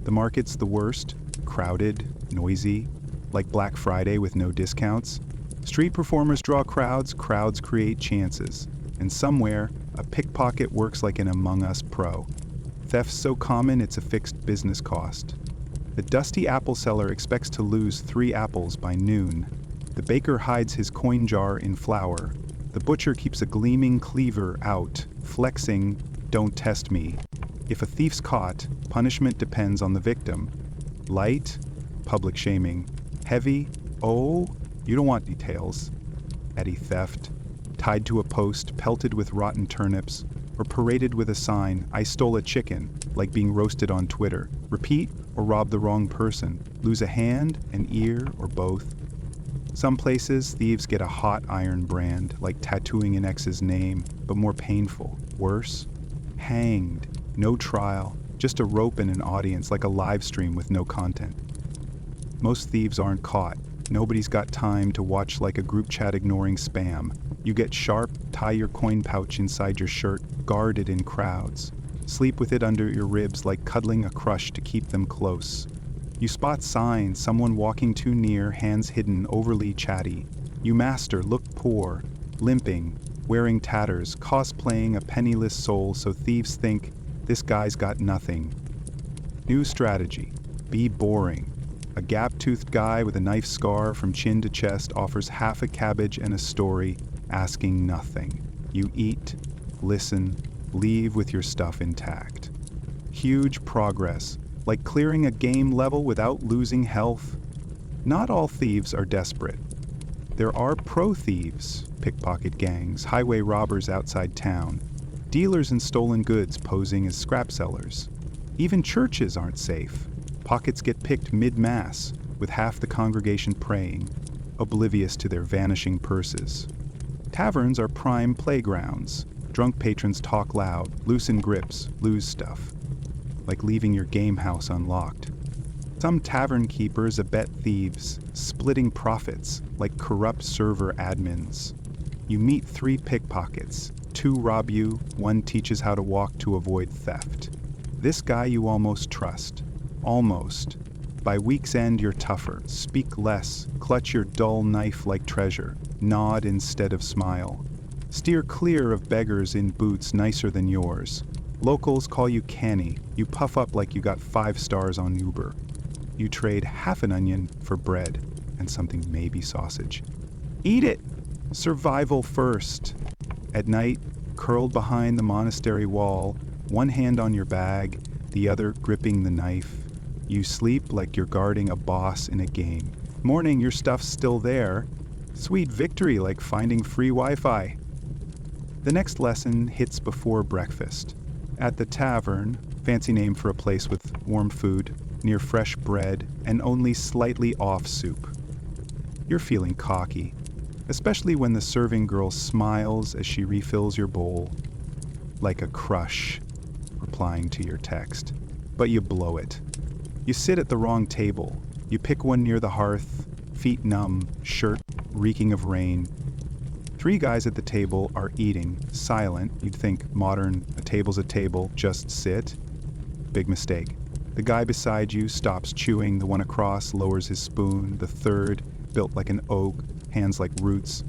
The market's the worst, crowded, noisy, like Black Friday with no discounts. Street performers draw crowds, crowds create chances. And somewhere, a pickpocket works like an Among Us pro. Theft's so common it's a fixed business cost. The dusty apple seller expects to lose 3 apples by noon. The baker hides his coin jar in flour. The butcher keeps a gleaming cleaver out, flexing, "Don't test me." If a thief's caught, punishment depends on the victim. Light, public shaming. Heavy, oh, you don't want details. Petty theft, tied to a post, pelted with rotten turnips, or paraded with a sign, "I stole a chicken," like being roasted on Twitter. Repeat, or rob the wrong person. Lose a hand, an ear, or both. Some places, thieves get a hot iron brand, like tattooing an ex's name, but more painful. Worse, hanged. No trial, just a rope and an audience, like a live stream with no content. Most thieves aren't caught. Nobody's got time to watch like a group chat ignoring spam. You get sharp, tie your coin pouch inside your shirt, guarded in crowds. Sleep with it under your ribs like cuddling a crush to keep them close. You spot signs, someone walking too near, hands hidden, overly chatty. You master, look poor, limping, wearing tatters, cosplaying a penniless soul so thieves think, this guy's got nothing. New strategy. Be boring. A gap-toothed guy with a knife scar from chin to chest offers half a cabbage and a story, asking nothing. You eat, listen, leave with your stuff intact. Huge progress, like clearing a game level without losing health. Not all thieves are desperate. There are pro thieves, pickpocket gangs, highway robbers outside town, dealers in stolen goods posing as scrap sellers. Even churches aren't safe. Pockets get picked mid-mass, with half the congregation praying, oblivious to their vanishing purses. Taverns are prime playgrounds. Drunk patrons talk loud, loosen grips, lose stuff. Like leaving your game house unlocked. Some tavern keepers abet thieves, splitting profits like corrupt server admins. You meet 3 pickpockets. 2 rob you, 1 teaches how to walk to avoid theft. This guy you almost trust. Almost. By week's end you're tougher. Speak less. Clutch your dull knife like treasure. Nod instead of smile. Steer clear of beggars in boots nicer than yours. Locals call you canny. You puff up like you got 5 stars on Uber. You trade half an onion for bread and something maybe sausage. Eat it! Survival first. At night, curled behind the monastery wall, one hand on your bag, the other gripping the knife, you sleep like you're guarding a boss in a game. Morning, your stuff's still there. Sweet victory like finding free Wi-Fi. The next lesson hits before breakfast. At the tavern, fancy name for a place with warm food, near fresh bread, and only slightly off soup. You're feeling cocky, especially when the serving girl smiles as she refills your bowl, like a crush replying to your text. But you blow it. You sit at the wrong table. You pick one near the hearth, feet numb, shirt reeking of rain. 3 guys at the table are eating, silent. You'd think modern, a table's a table, just sit. Big mistake. The guy beside you stops chewing, the one across lowers his spoon, the third, built like an oak, hands like roots,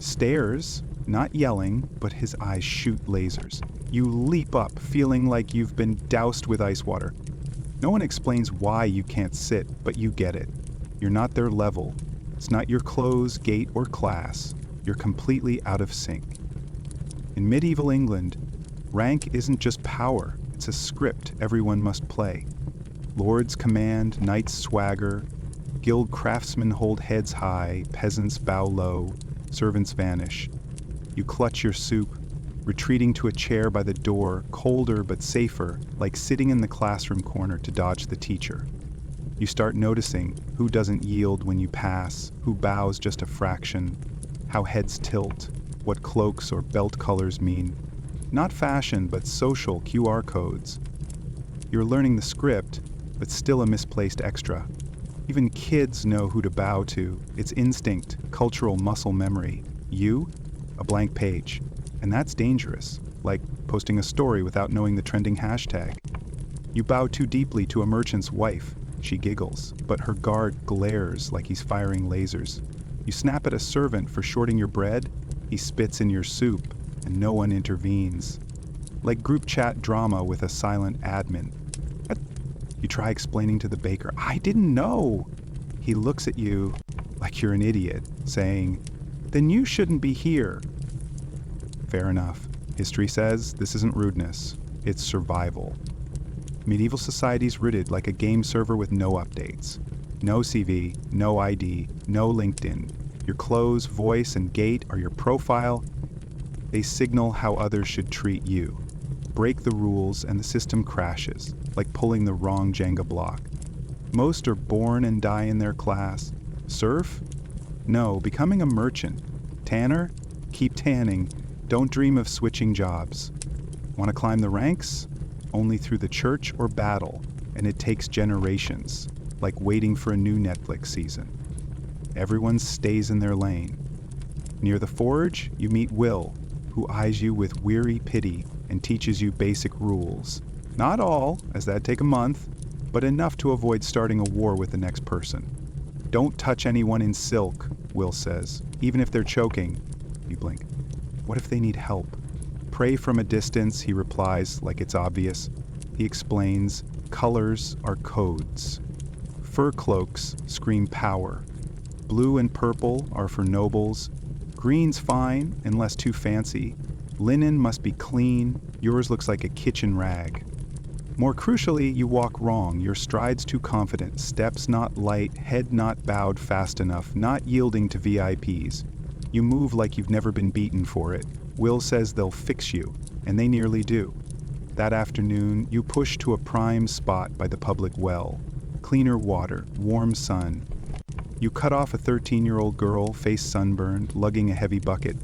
stares, not yelling, but his eyes shoot lasers. You leap up, feeling like you've been doused with ice water. No one explains why you can't sit, but you get it. You're not their level. It's not your clothes, gait, or class. You're completely out of sync. In medieval England, rank isn't just power. It's a script everyone must play. Lords command, knights swagger, guild craftsmen hold heads high, peasants bow low, servants vanish. You clutch your soup, retreating to a chair by the door, colder but safer, like sitting in the classroom corner to dodge the teacher. You start noticing who doesn't yield when you pass, who bows just a fraction, how heads tilt, what cloaks or belt colors mean. Not fashion, but social QR codes. You're learning the script, but still a misplaced extra. Even kids know who to bow to. It's instinct, cultural muscle memory. You? A blank page. And that's dangerous, like posting a story without knowing the trending hashtag. You bow too deeply to a merchant's wife. She giggles, but her guard glares like he's firing lasers. You snap at a servant for shorting your bread. He spits in your soup, and no one intervenes. Like group chat drama with a silent admin. You try explaining to the baker, I didn't know. He looks at you like you're an idiot, saying, then you shouldn't be here. Fair enough. History says this isn't rudeness, it's survival. Medieval society's rooted like a game server with no updates. No CV, no ID, no LinkedIn. Your clothes, voice, and gait are your profile. They signal how others should treat you. Break the rules and the system crashes, like pulling the wrong Jenga block. Most are born and die in their class. Surf? No, becoming a merchant. Tanner? Keep tanning. Don't dream of switching jobs. Want to climb the ranks? Only through the church or battle, and it takes generations, like waiting for a new Netflix season. Everyone stays in their lane. Near the forge, you meet Will, who eyes you with weary pity and teaches you basic rules. Not all, as that'd take a month, but enough to avoid starting a war with the next person. Don't touch anyone in silk, Will says, even if they're choking. You blink. What if they need help? Pray from a distance, he replies, like it's obvious. He explains, colors are codes. Fur cloaks scream power. Blue and purple are for nobles. Green's fine, unless too fancy. Linen must be clean. Yours looks like a kitchen rag. More crucially, you walk wrong. Your strides too confident, steps not light, head not bowed fast enough, not yielding to VIPs. You move like you've never been beaten for it. Will says they'll fix you, and they nearly do. That afternoon, you push to a prime spot by the public well. Cleaner water, warm sun. You cut off a 13-year-old girl, face sunburned, lugging a heavy bucket.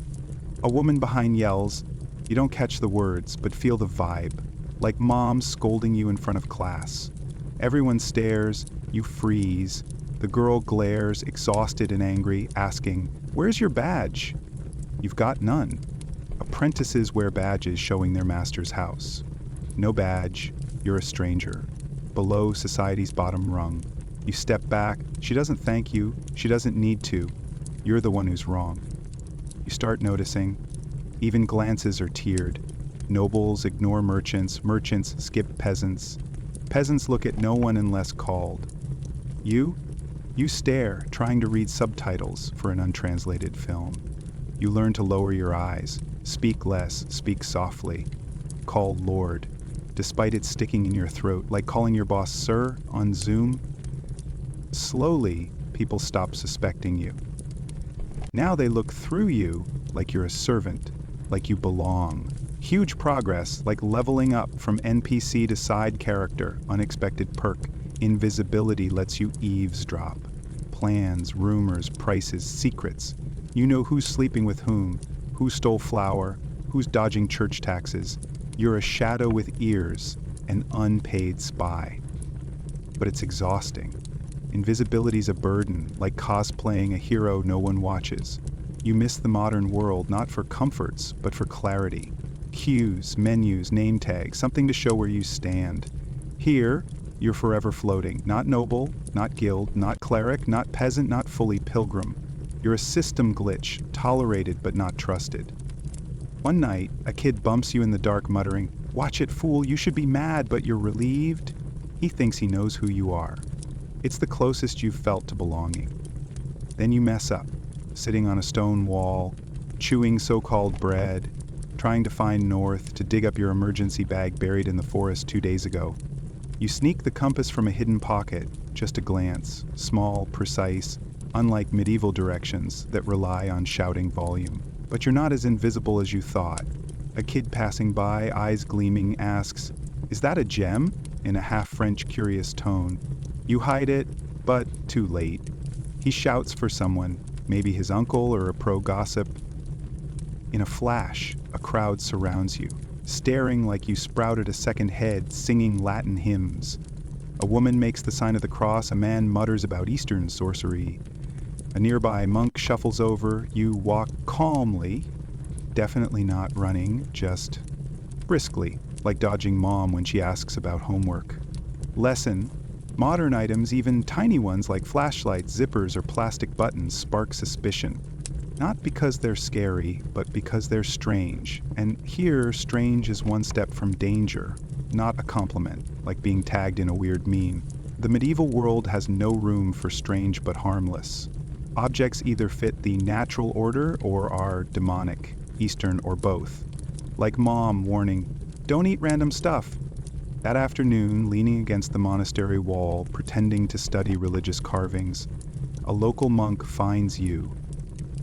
A woman behind yells. You don't catch the words, but feel the vibe. Like mom scolding you in front of class. Everyone stares, you freeze. The girl glares, exhausted and angry, asking, "Where's your badge?" You've got none. Apprentices wear badges showing their master's house. No badge, you're a stranger. Below society's bottom rung. You step back, she doesn't thank you, she doesn't need to. You're the one who's wrong. You start noticing. Even glances are tiered. Nobles ignore merchants, merchants skip peasants. Peasants look at no one unless called. You stare, trying to read subtitles for an untranslated film. You learn to lower your eyes, speak less, speak softly. Call Lord, despite it sticking in your throat, like calling your boss sir on Zoom. Slowly, people stop suspecting you. Now they look through you like you're a servant, like you belong. Huge progress, like leveling up from NPC to side character, unexpected perk. Invisibility lets you eavesdrop. Plans, rumors, prices, secrets. You know who's sleeping with whom, who stole flour, who's dodging church taxes. You're a shadow with ears, an unpaid spy. But it's exhausting. Invisibility's a burden, like cosplaying a hero no one watches. You miss the modern world not for comforts, but for clarity. Cues, menus, name tags, something to show where you stand. Here, you're forever floating. Not noble, not guild, not cleric, not peasant, not fully pilgrim. You're a system glitch, tolerated but not trusted. One night, a kid bumps you in the dark muttering, "Watch it, fool, you should be mad, but you're relieved." He thinks he knows who you are. It's the closest you've felt to belonging. Then you mess up, sitting on a stone wall, chewing so-called bread, trying to find north to dig up your emergency bag buried in the forest 2 days ago. You sneak the compass from a hidden pocket, just a glance, small, precise, unlike medieval directions that rely on shouting volume. But you're not as invisible as you thought. A kid passing by, eyes gleaming, asks, "Is that a gem?" in a half-French curious tone. You hide it, but too late. He shouts for someone, maybe his uncle or a pro-gossip. In a flash, a crowd surrounds you, staring like you sprouted a second head, singing Latin hymns. A woman makes the sign of the cross, a man mutters about Eastern sorcery. A nearby monk shuffles over, you walk calmly, definitely not running, just briskly, like dodging mom when she asks about homework. Lesson: modern items, even tiny ones like flashlights, zippers, or plastic buttons, spark suspicion. Not because they're scary, but because they're strange. And here, strange is one step from danger, not a compliment, like being tagged in a weird meme. The medieval world has no room for strange but harmless. Objects either fit the natural order or are demonic, Eastern or both. Like mom warning, "Don't eat random stuff." That afternoon, leaning against the monastery wall, pretending to study religious carvings, a local monk finds you.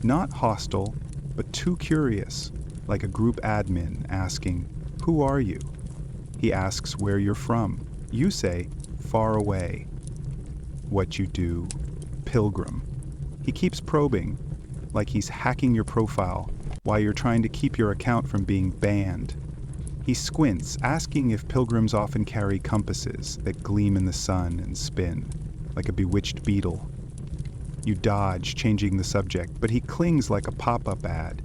Not hostile, but too curious, like a group admin asking, "Who are you?" He asks where you're from. You say, "Far away." What you do, pilgrim. He keeps probing, like he's hacking your profile while you're trying to keep your account from being banned. He squints, asking if pilgrims often carry compasses that gleam in the sun and spin, like a bewitched beetle. You dodge, changing the subject, but he clings like a pop-up ad.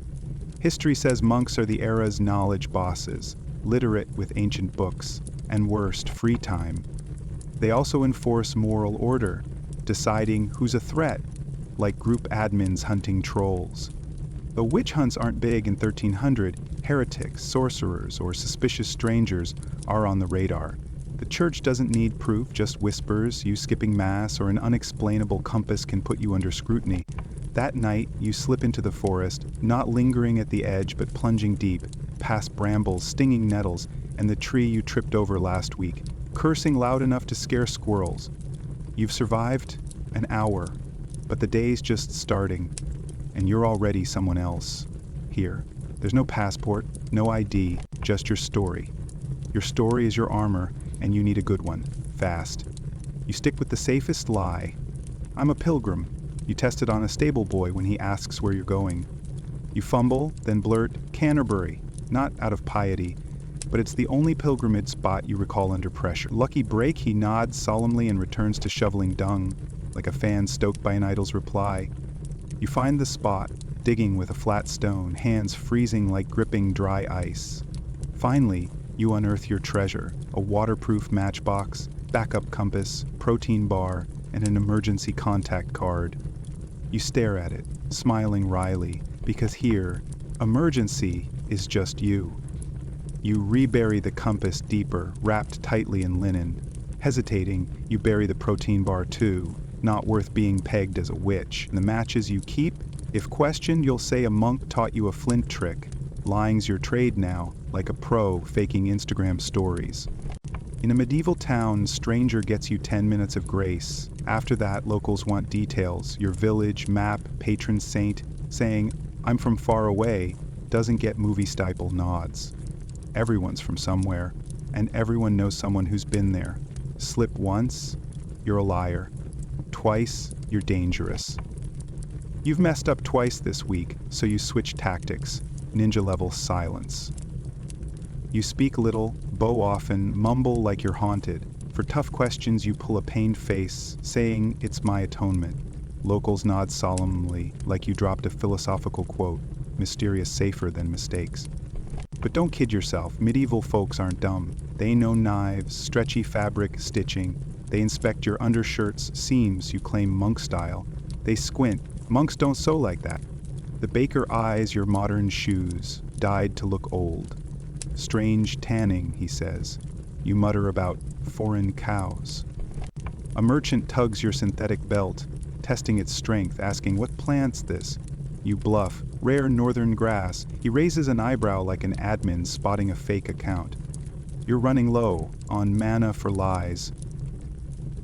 History says monks are the era's knowledge bosses. literate with ancient books, and worst, free time. They also enforce moral order, deciding who's a threat, like group admins hunting trolls. Though witch hunts aren't big in 1300, heretics, sorcerers, or suspicious strangers are on the radar. The church doesn't need proof, just whispers, you skipping mass, or an unexplainable compass can put you under scrutiny. That night, you slip into the forest, not lingering at the edge but plunging deep, past brambles, stinging nettles, and the tree you tripped over last week, cursing loud enough to scare squirrels. You've survived an hour, but the day's just starting, and you're already someone else. Here, there's no passport, no ID, just your story. Your story is your armor, and you need a good one, fast. You stick with the safest lie. I'm a pilgrim. You test it on a stable boy when he asks where you're going. You fumble, then blurt, Canterbury, not out of piety, but it's the only pilgrimage spot you recall under pressure. Lucky break, he nods solemnly and returns to shoveling dung, like a fan stoked by an idol's reply. You find the spot, digging with a flat stone, hands freezing like gripping dry ice. Finally, you unearth your treasure, a waterproof matchbox, backup compass, protein bar, and an emergency contact card. You stare at it, smiling wryly, because here, emergency is just you. You rebury the compass deeper, wrapped tightly in linen. Hesitating, you bury the protein bar too, not worth being pegged as a witch. The matches you keep, if questioned, you'll say a monk taught you a flint trick. Lying's your trade now, like a pro faking Instagram stories. In a medieval town, stranger gets you 10 minutes of grace. After that, locals want details, your village, map, patron saint. Saying, I'm from far away, doesn't get movie-style nods. Everyone's from somewhere, and everyone knows someone who's been there. Slip once, you're a liar. Twice, you're dangerous. You've messed up twice this week, so you switch tactics. Ninja-level silence. You speak little, bow often, mumble like you're haunted. For tough questions, you pull a pained face, saying, it's my atonement. Locals nod solemnly, like you dropped a philosophical quote, mysterious safer than mistakes. But don't kid yourself, medieval folks aren't dumb. They know knives, stretchy fabric, stitching. They inspect your undershirts, seams you claim monk style. They squint. Monks don't sew like that. The baker eyes your modern shoes, dyed to look old. Strange tanning, he says. You mutter about foreign cows. A merchant tugs your synthetic belt, testing its strength, asking, what plant's this? You bluff, rare northern grass. He raises an eyebrow like an admin spotting a fake account. You're running low, on mana for lies.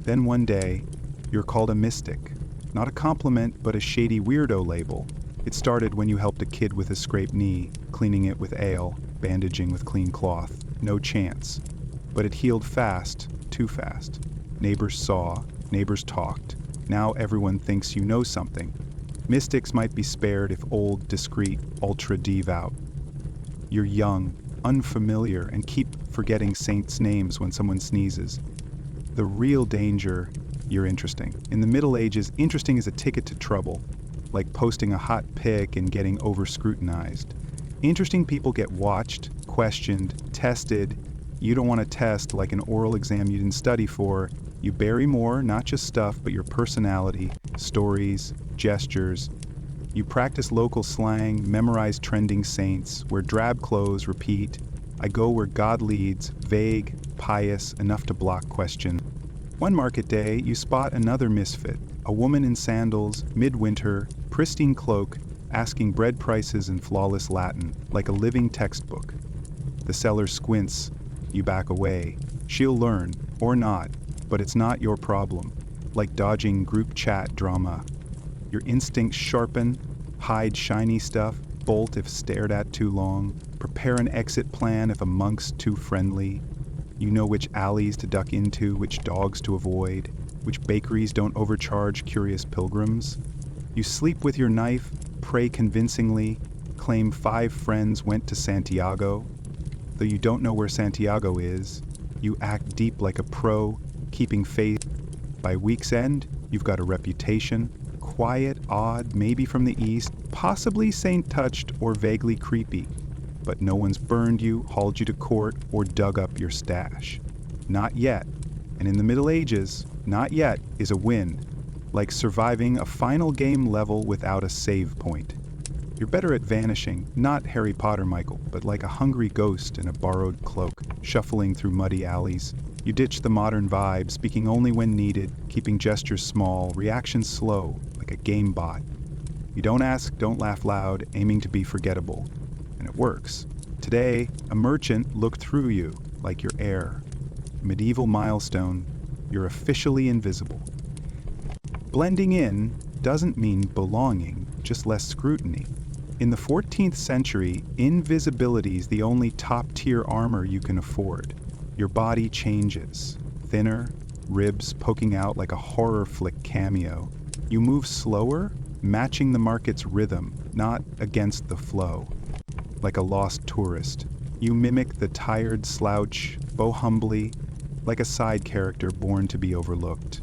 Then one day, you're called a mystic. Not a compliment, but a shady weirdo label. It started when you helped a kid with a scraped knee, cleaning it with ale, bandaging with clean cloth. No chance. But it healed fast, too fast. Neighbors saw, neighbors talked. Now everyone thinks you know something. Mystics might be spared if old, discreet, ultra-devout. You're young, unfamiliar, and keep forgetting saints' names when someone sneezes. The real danger, you're interesting. In the Middle Ages, interesting is a ticket to trouble, like posting a hot pic and getting over-scrutinized. Interesting people get watched, questioned, tested. You don't want to test like an oral exam you didn't study for. You bury more, not just stuff, but your personality, stories, gestures. You practice local slang, memorize trending saints, wear drab clothes, repeat. I go where God leads, vague, pious, enough to block question. One market day, you spot another misfit, a woman in sandals, midwinter, pristine cloak, asking bread prices in flawless Latin, like a living textbook. The seller squints, you back away. She'll learn, or not, but it's not your problem. Like dodging group chat drama. Your instincts sharpen, hide shiny stuff, bolt if stared at too long, prepare an exit plan if a monk's too friendly. You know which alleys to duck into, which dogs to avoid, which bakeries don't overcharge curious pilgrims. You sleep with your knife, pray convincingly, claim 5 friends went to Santiago. Though you don't know where Santiago is, you act deep like a pro, keeping faith. By week's end, you've got a reputation, quiet, odd, maybe from the east, possibly saint-touched or vaguely creepy. but no one's burned you, hauled you to court, or dug up your stash. Not yet. And in the Middle Ages, not yet is a win, like surviving a final game level without a save point. You're better at vanishing, not Harry Potter, Michael, but like a hungry ghost in a borrowed cloak, shuffling through muddy alleys. You ditch the modern vibe, speaking only when needed, keeping gestures small, reactions slow, like a game bot. You don't ask, don't laugh loud, aiming to be forgettable. And it works. Today, a merchant looked through you, like your heir. Medieval milestone, you're officially invisible. Blending in doesn't mean belonging, just less scrutiny. In the 14th century, invisibility's the only top-tier armor you can afford. Your body changes. Thinner, ribs poking out like a horror flick cameo. You move slower, matching the market's rhythm, not against the flow. Like a lost tourist, you mimic the tired slouch, bow humbly, like a side character born to be overlooked.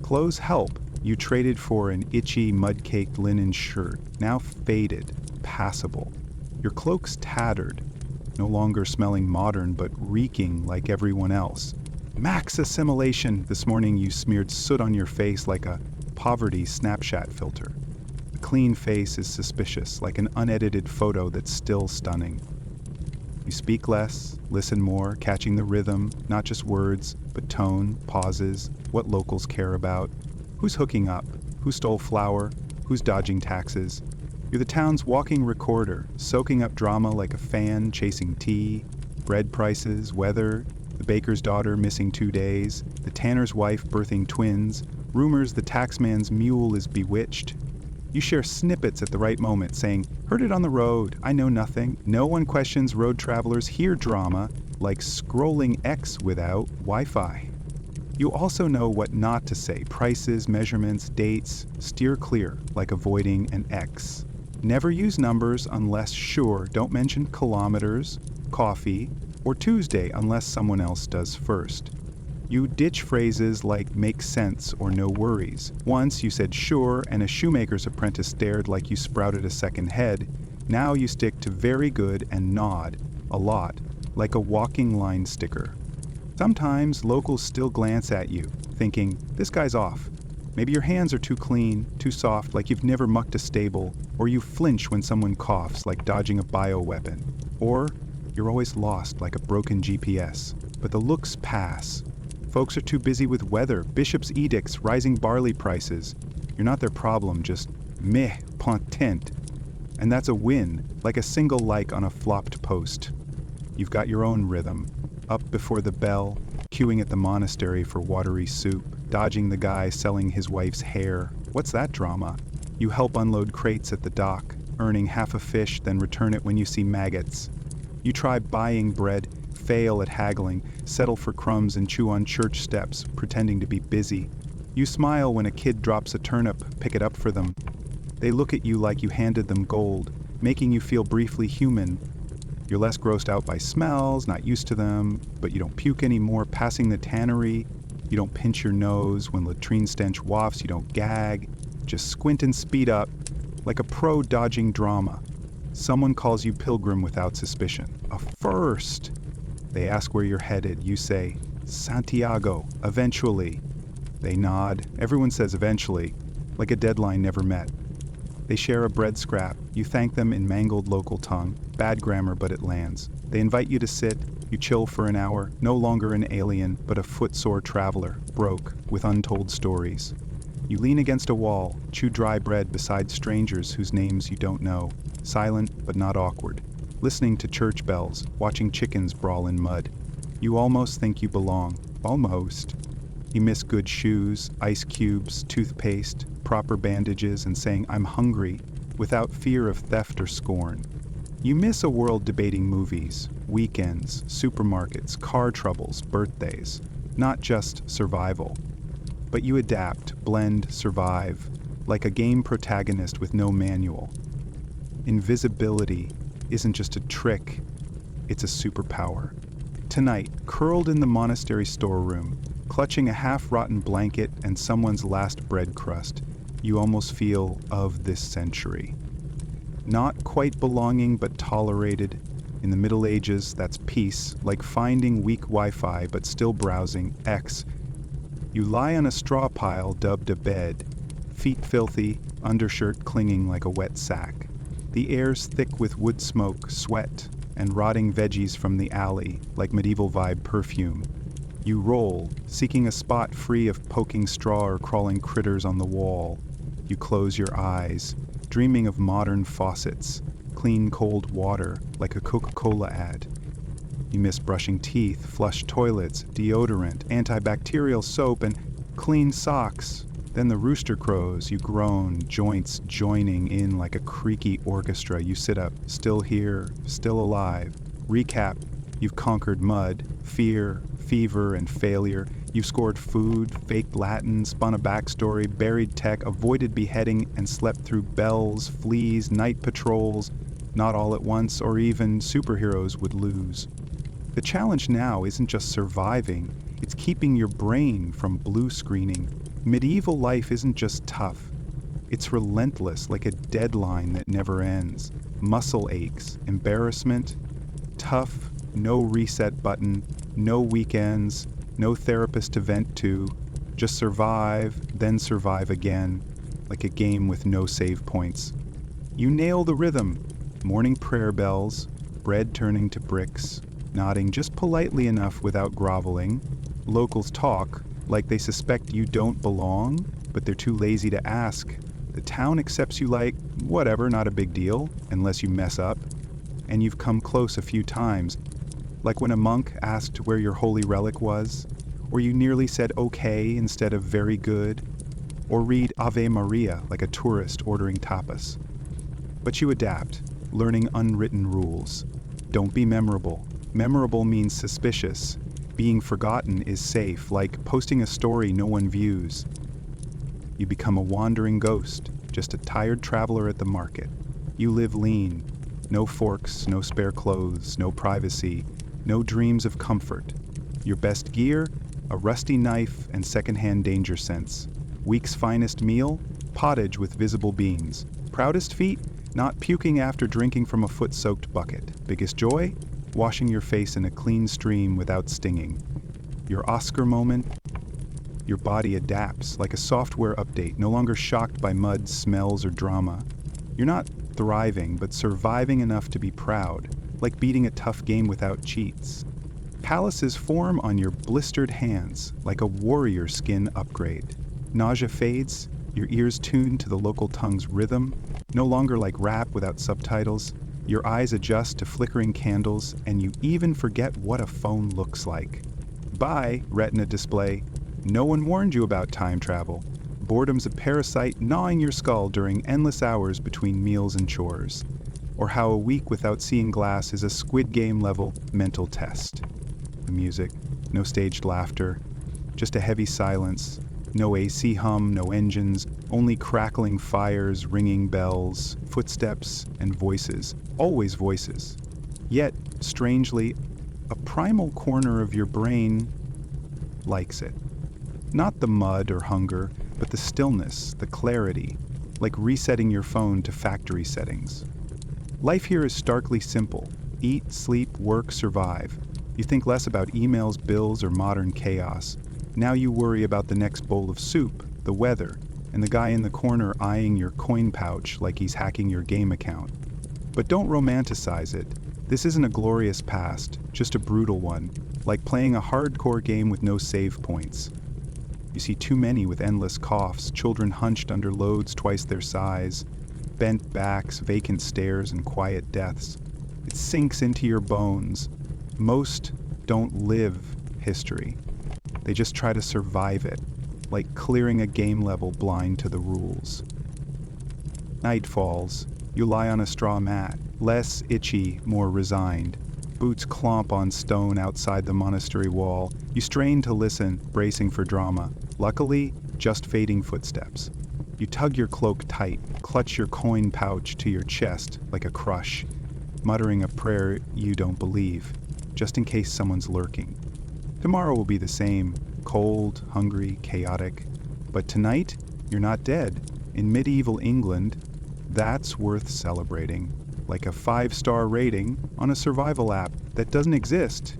Clothes help. You traded for an itchy, mud-caked linen shirt, now faded, passable. Your cloak's tattered, no longer smelling modern but reeking like everyone else. Max assimilation! This morning you smeared soot on your face like a poverty Snapchat filter. A clean face is suspicious, like an unedited photo that's still stunning. You speak less, listen more, catching the rhythm, not just words, but tone, pauses, what locals care about. Who's hooking up? Who stole flour? Who's dodging taxes? You're the town's walking recorder, soaking up drama like a fan chasing tea, bread prices, weather, the baker's daughter missing 2 days, the tanner's wife birthing twins, rumors the taxman's mule is bewitched. You share snippets at the right moment, saying, "Heard it on the road, I know nothing." No one questions road travelers hear drama, like scrolling X without Wi-Fi. You also know what not to say, prices, measurements, dates. Steer clear, like avoiding an X. Never use numbers unless sure. Don't mention kilometers, coffee, or Tuesday unless someone else does first. You ditch phrases like make sense or no worries. Once you said sure and a shoemaker's apprentice stared like you sprouted a second head. Now you stick to very good and nod, a lot, like a walking line sticker. Sometimes locals still glance at you, thinking, this guy's off. Maybe your hands are too clean, too soft, like you've never mucked a stable, or you flinch when someone coughs, like dodging a bioweapon. Or you're always lost, like a broken GPS. But the looks pass. Folks are too busy with weather, bishop's edicts, rising barley prices. You're not their problem, just meh, content. And that's a win, like a single like on a flopped post. You've got your own rhythm. Up before the bell, queuing at the monastery for watery soup, dodging the guy selling his wife's hair. What's that drama? You help unload crates at the dock, earning half a fish, then return it when you see maggots. You try buying bread, fail at haggling, settle for crumbs and chew on church steps, pretending to be busy. You smile when a kid drops a turnip, pick it up for them. They look at you like you handed them gold, making you feel briefly human. You're less grossed out by smells, not used to them, but you don't puke anymore passing the tannery. You don't pinch your nose. When latrine stench wafts, you don't gag. Just squint and speed up, like a pro dodging drama. Someone calls you pilgrim without suspicion. A first! They ask where you're headed. You say, Santiago, eventually. They nod. Everyone says eventually, like a deadline never met. They share a bread scrap. You thank them in mangled local tongue. Bad grammar, but it lands. They invite you to sit. You chill for an hour, no longer an alien, but a footsore traveler, broke, with untold stories. You lean against a wall, chew dry bread beside strangers whose names you don't know, silent but not awkward, listening to church bells, watching chickens brawl in mud. You almost think you belong. Almost. You miss good shoes, ice cubes, toothpaste, proper bandages, and saying, I'm hungry, without fear of theft or scorn. You miss a world debating movies, weekends, supermarkets, car troubles, birthdays, not just survival. But you adapt, blend, survive, like a game protagonist with no manual. Invisibility isn't just a trick, it's a superpower. Tonight, curled in the monastery storeroom, clutching a half-rotten blanket and someone's last bread crust, you almost feel of this century. Not quite belonging but tolerated, In the Middle Ages, that's peace, like finding weak Wi-Fi but still browsing X. You lie on a straw pile dubbed a bed, feet filthy, undershirt clinging like a wet sack. The air's thick with wood smoke, sweat, and rotting veggies from the alley, like medieval vibe perfume. You roll, seeking a spot free of poking straw or crawling critters on the wall. You close your eyes, dreaming of modern faucets, clean cold water, like a Coca-Cola ad. You miss brushing teeth, flush toilets, deodorant, antibacterial soap, and clean socks. Then the rooster crows, you groan, joints joining in like a creaky orchestra. You sit up, still here, still alive. Recap, you've conquered mud, fear, fever, and failure. You've scored food, faked Latin, spun a backstory, buried tech, avoided beheading, and slept through bells, fleas, night patrols. Not all at once, or even superheroes would lose. The challenge now isn't just surviving, it's keeping your brain from blue screening. Medieval life isn't just tough. It's relentless, like a deadline that never ends. Muscle aches, embarrassment, tough, no reset button, no weekends, no therapist to vent to. Just survive, then survive again, like a game with no save points. You nail the rhythm. Morning prayer bells, bread turning to bricks, nodding just politely enough without groveling. Locals talk, like they suspect you don't belong, but they're too lazy to ask. The town accepts you like, whatever, not a big deal, unless you mess up. And you've come close a few times, like when a monk asked where your holy relic was, or you nearly said okay instead of very good, or read Ave Maria like a tourist ordering tapas. But you adapt, learning unwritten rules. Don't be memorable. Memorable means suspicious. Being forgotten is safe, like posting a story no one views. You become a wandering ghost, just a tired traveler at the market. You live lean. No forks, no spare clothes, no privacy, no dreams of comfort. Your best gear? A rusty knife and secondhand danger sense. Week's finest meal? Pottage with visible beans. Proudest feat? Not puking after drinking from a foot-soaked bucket. Biggest joy? Washing your face in a clean stream without stinging. Your Oscar moment? Your body adapts like a software update, no longer shocked by mud, smells, or drama. You're not thriving, but surviving enough to be proud, like beating a tough game without cheats. Calluses form on your blistered hands, like a warrior skin upgrade. Nausea fades, your ears tuned to the local tongue's rhythm, no longer like rap without subtitles. Your eyes adjust to flickering candles, and you even forget what a phone looks like. Bye, retina display. No one warned you about time travel. Boredom's a parasite gnawing your skull during endless hours between meals and chores. Or how a week without seeing glass is a Squid Game level mental test. The music, no staged laughter, just a heavy silence. No AC hum, no engines, only crackling fires, ringing bells, footsteps, and voices. Always voices. Yet, strangely, a primal corner of your brain likes it. Not the mud or hunger, but the stillness, the clarity, like resetting your phone to factory settings. Life here is starkly simple. Eat, sleep, work, survive. You think less about emails, bills, or modern chaos. Now you worry about the next bowl of soup, the weather, and the guy in the corner eyeing your coin pouch like he's hacking your game account. But don't romanticize it. This isn't a glorious past, just a brutal one, like playing a hardcore game with no save points. You see too many with endless coughs, children hunched under loads twice their size, bent backs, vacant stares, and quiet deaths. It sinks into your bones. Most don't live history. They just try to survive it, like clearing a game level blind to the rules. Night falls. You lie on a straw mat, less itchy, more resigned. Boots clomp on stone outside the monastery wall. You strain to listen, bracing for drama. Luckily, just fading footsteps. You tug your cloak tight, clutch your coin pouch to your chest like a crush, muttering a prayer you don't believe, just in case someone's lurking. Tomorrow will be the same, cold, hungry, chaotic. But tonight, you're not dead. In medieval England, that's worth celebrating. like a 5-star rating on a survival app that doesn't exist.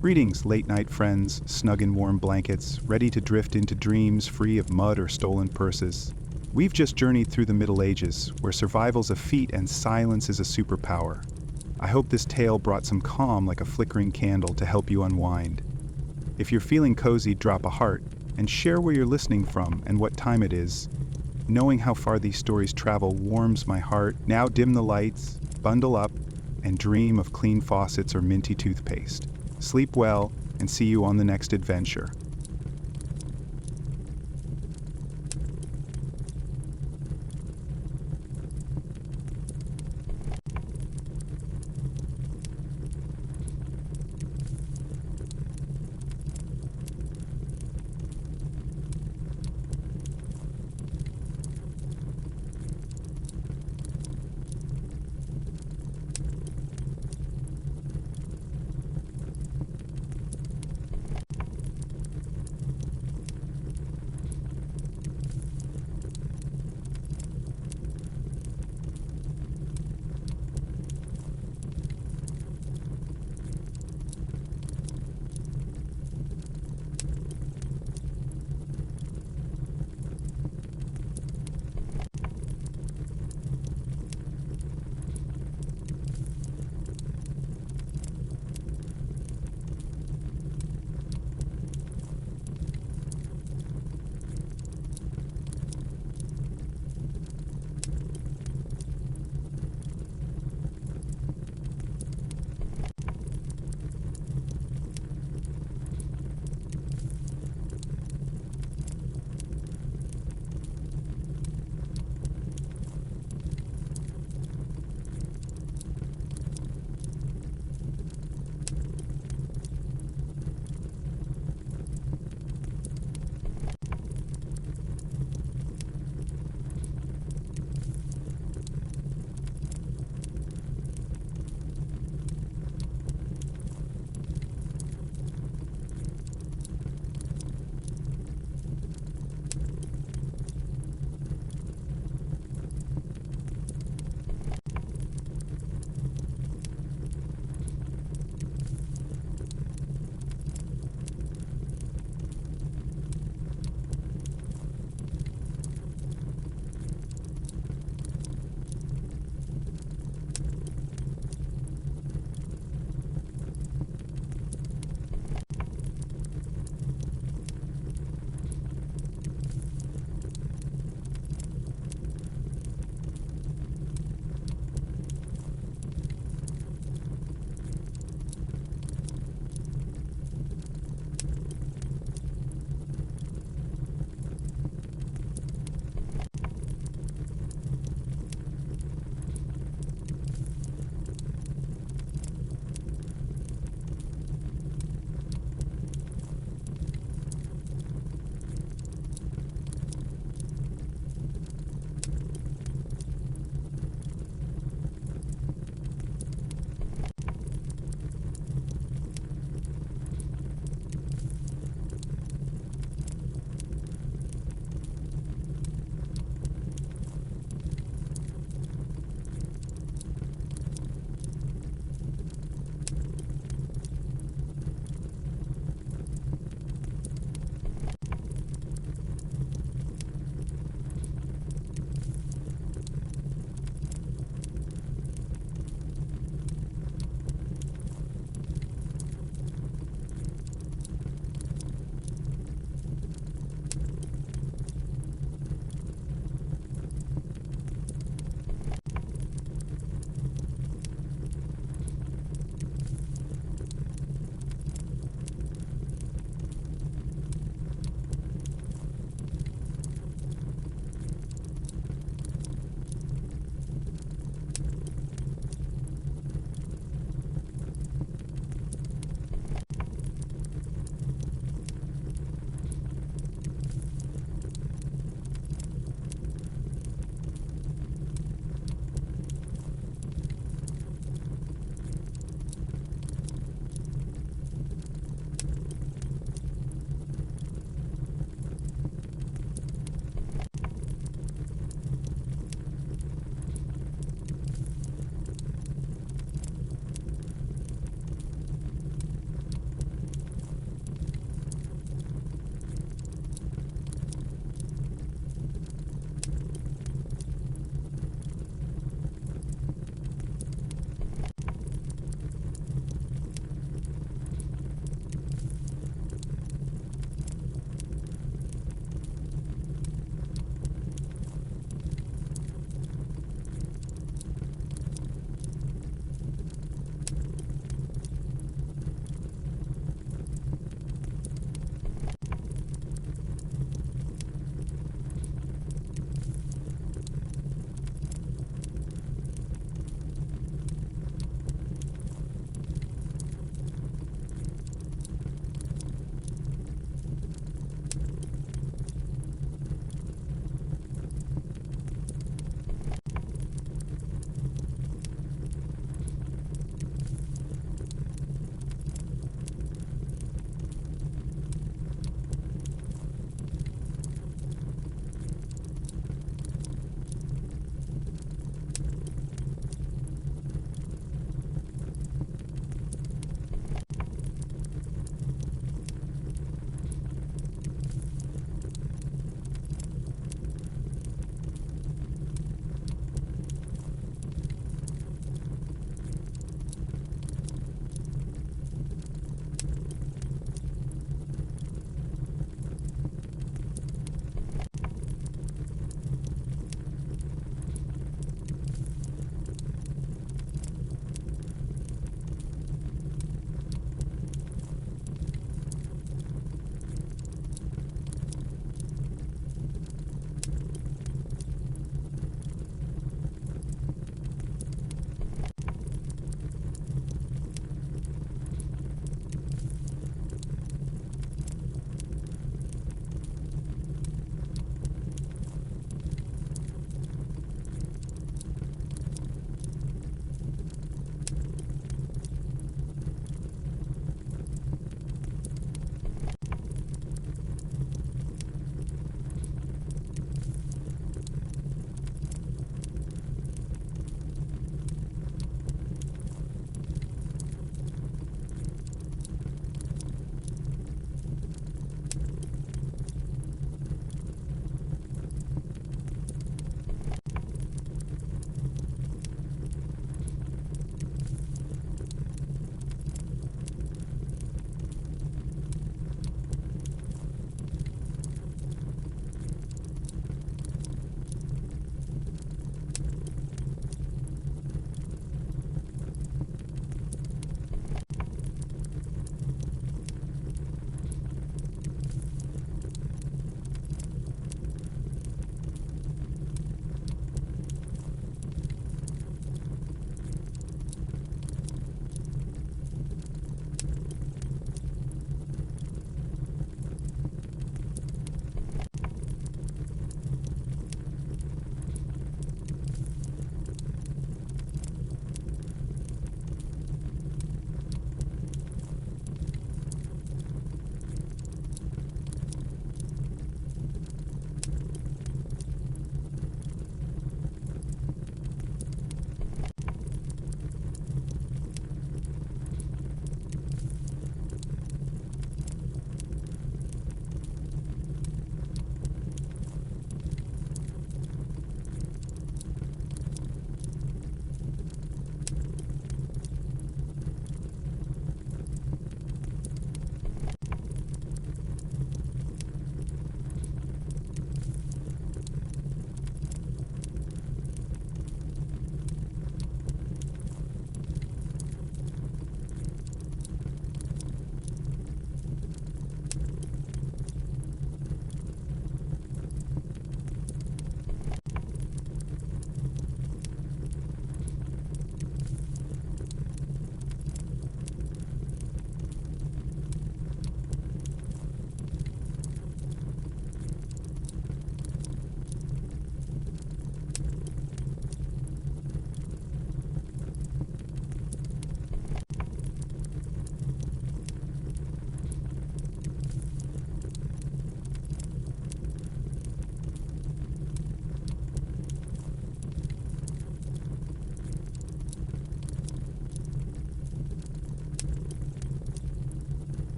Greetings, late-night friends, snug in warm blankets, ready to drift into dreams free of mud or stolen purses. We've just journeyed through the Middle Ages, where survival's a feat and silence is a superpower. I hope this tale brought some calm like a flickering candle to help you unwind. If you're feeling cozy, drop a heart and share where you're listening from and what time it is. Knowing how far these stories travel warms my heart. Now dim the lights, bundle up, and dream of clean faucets or minty toothpaste. Sleep well, and see you on the next adventure.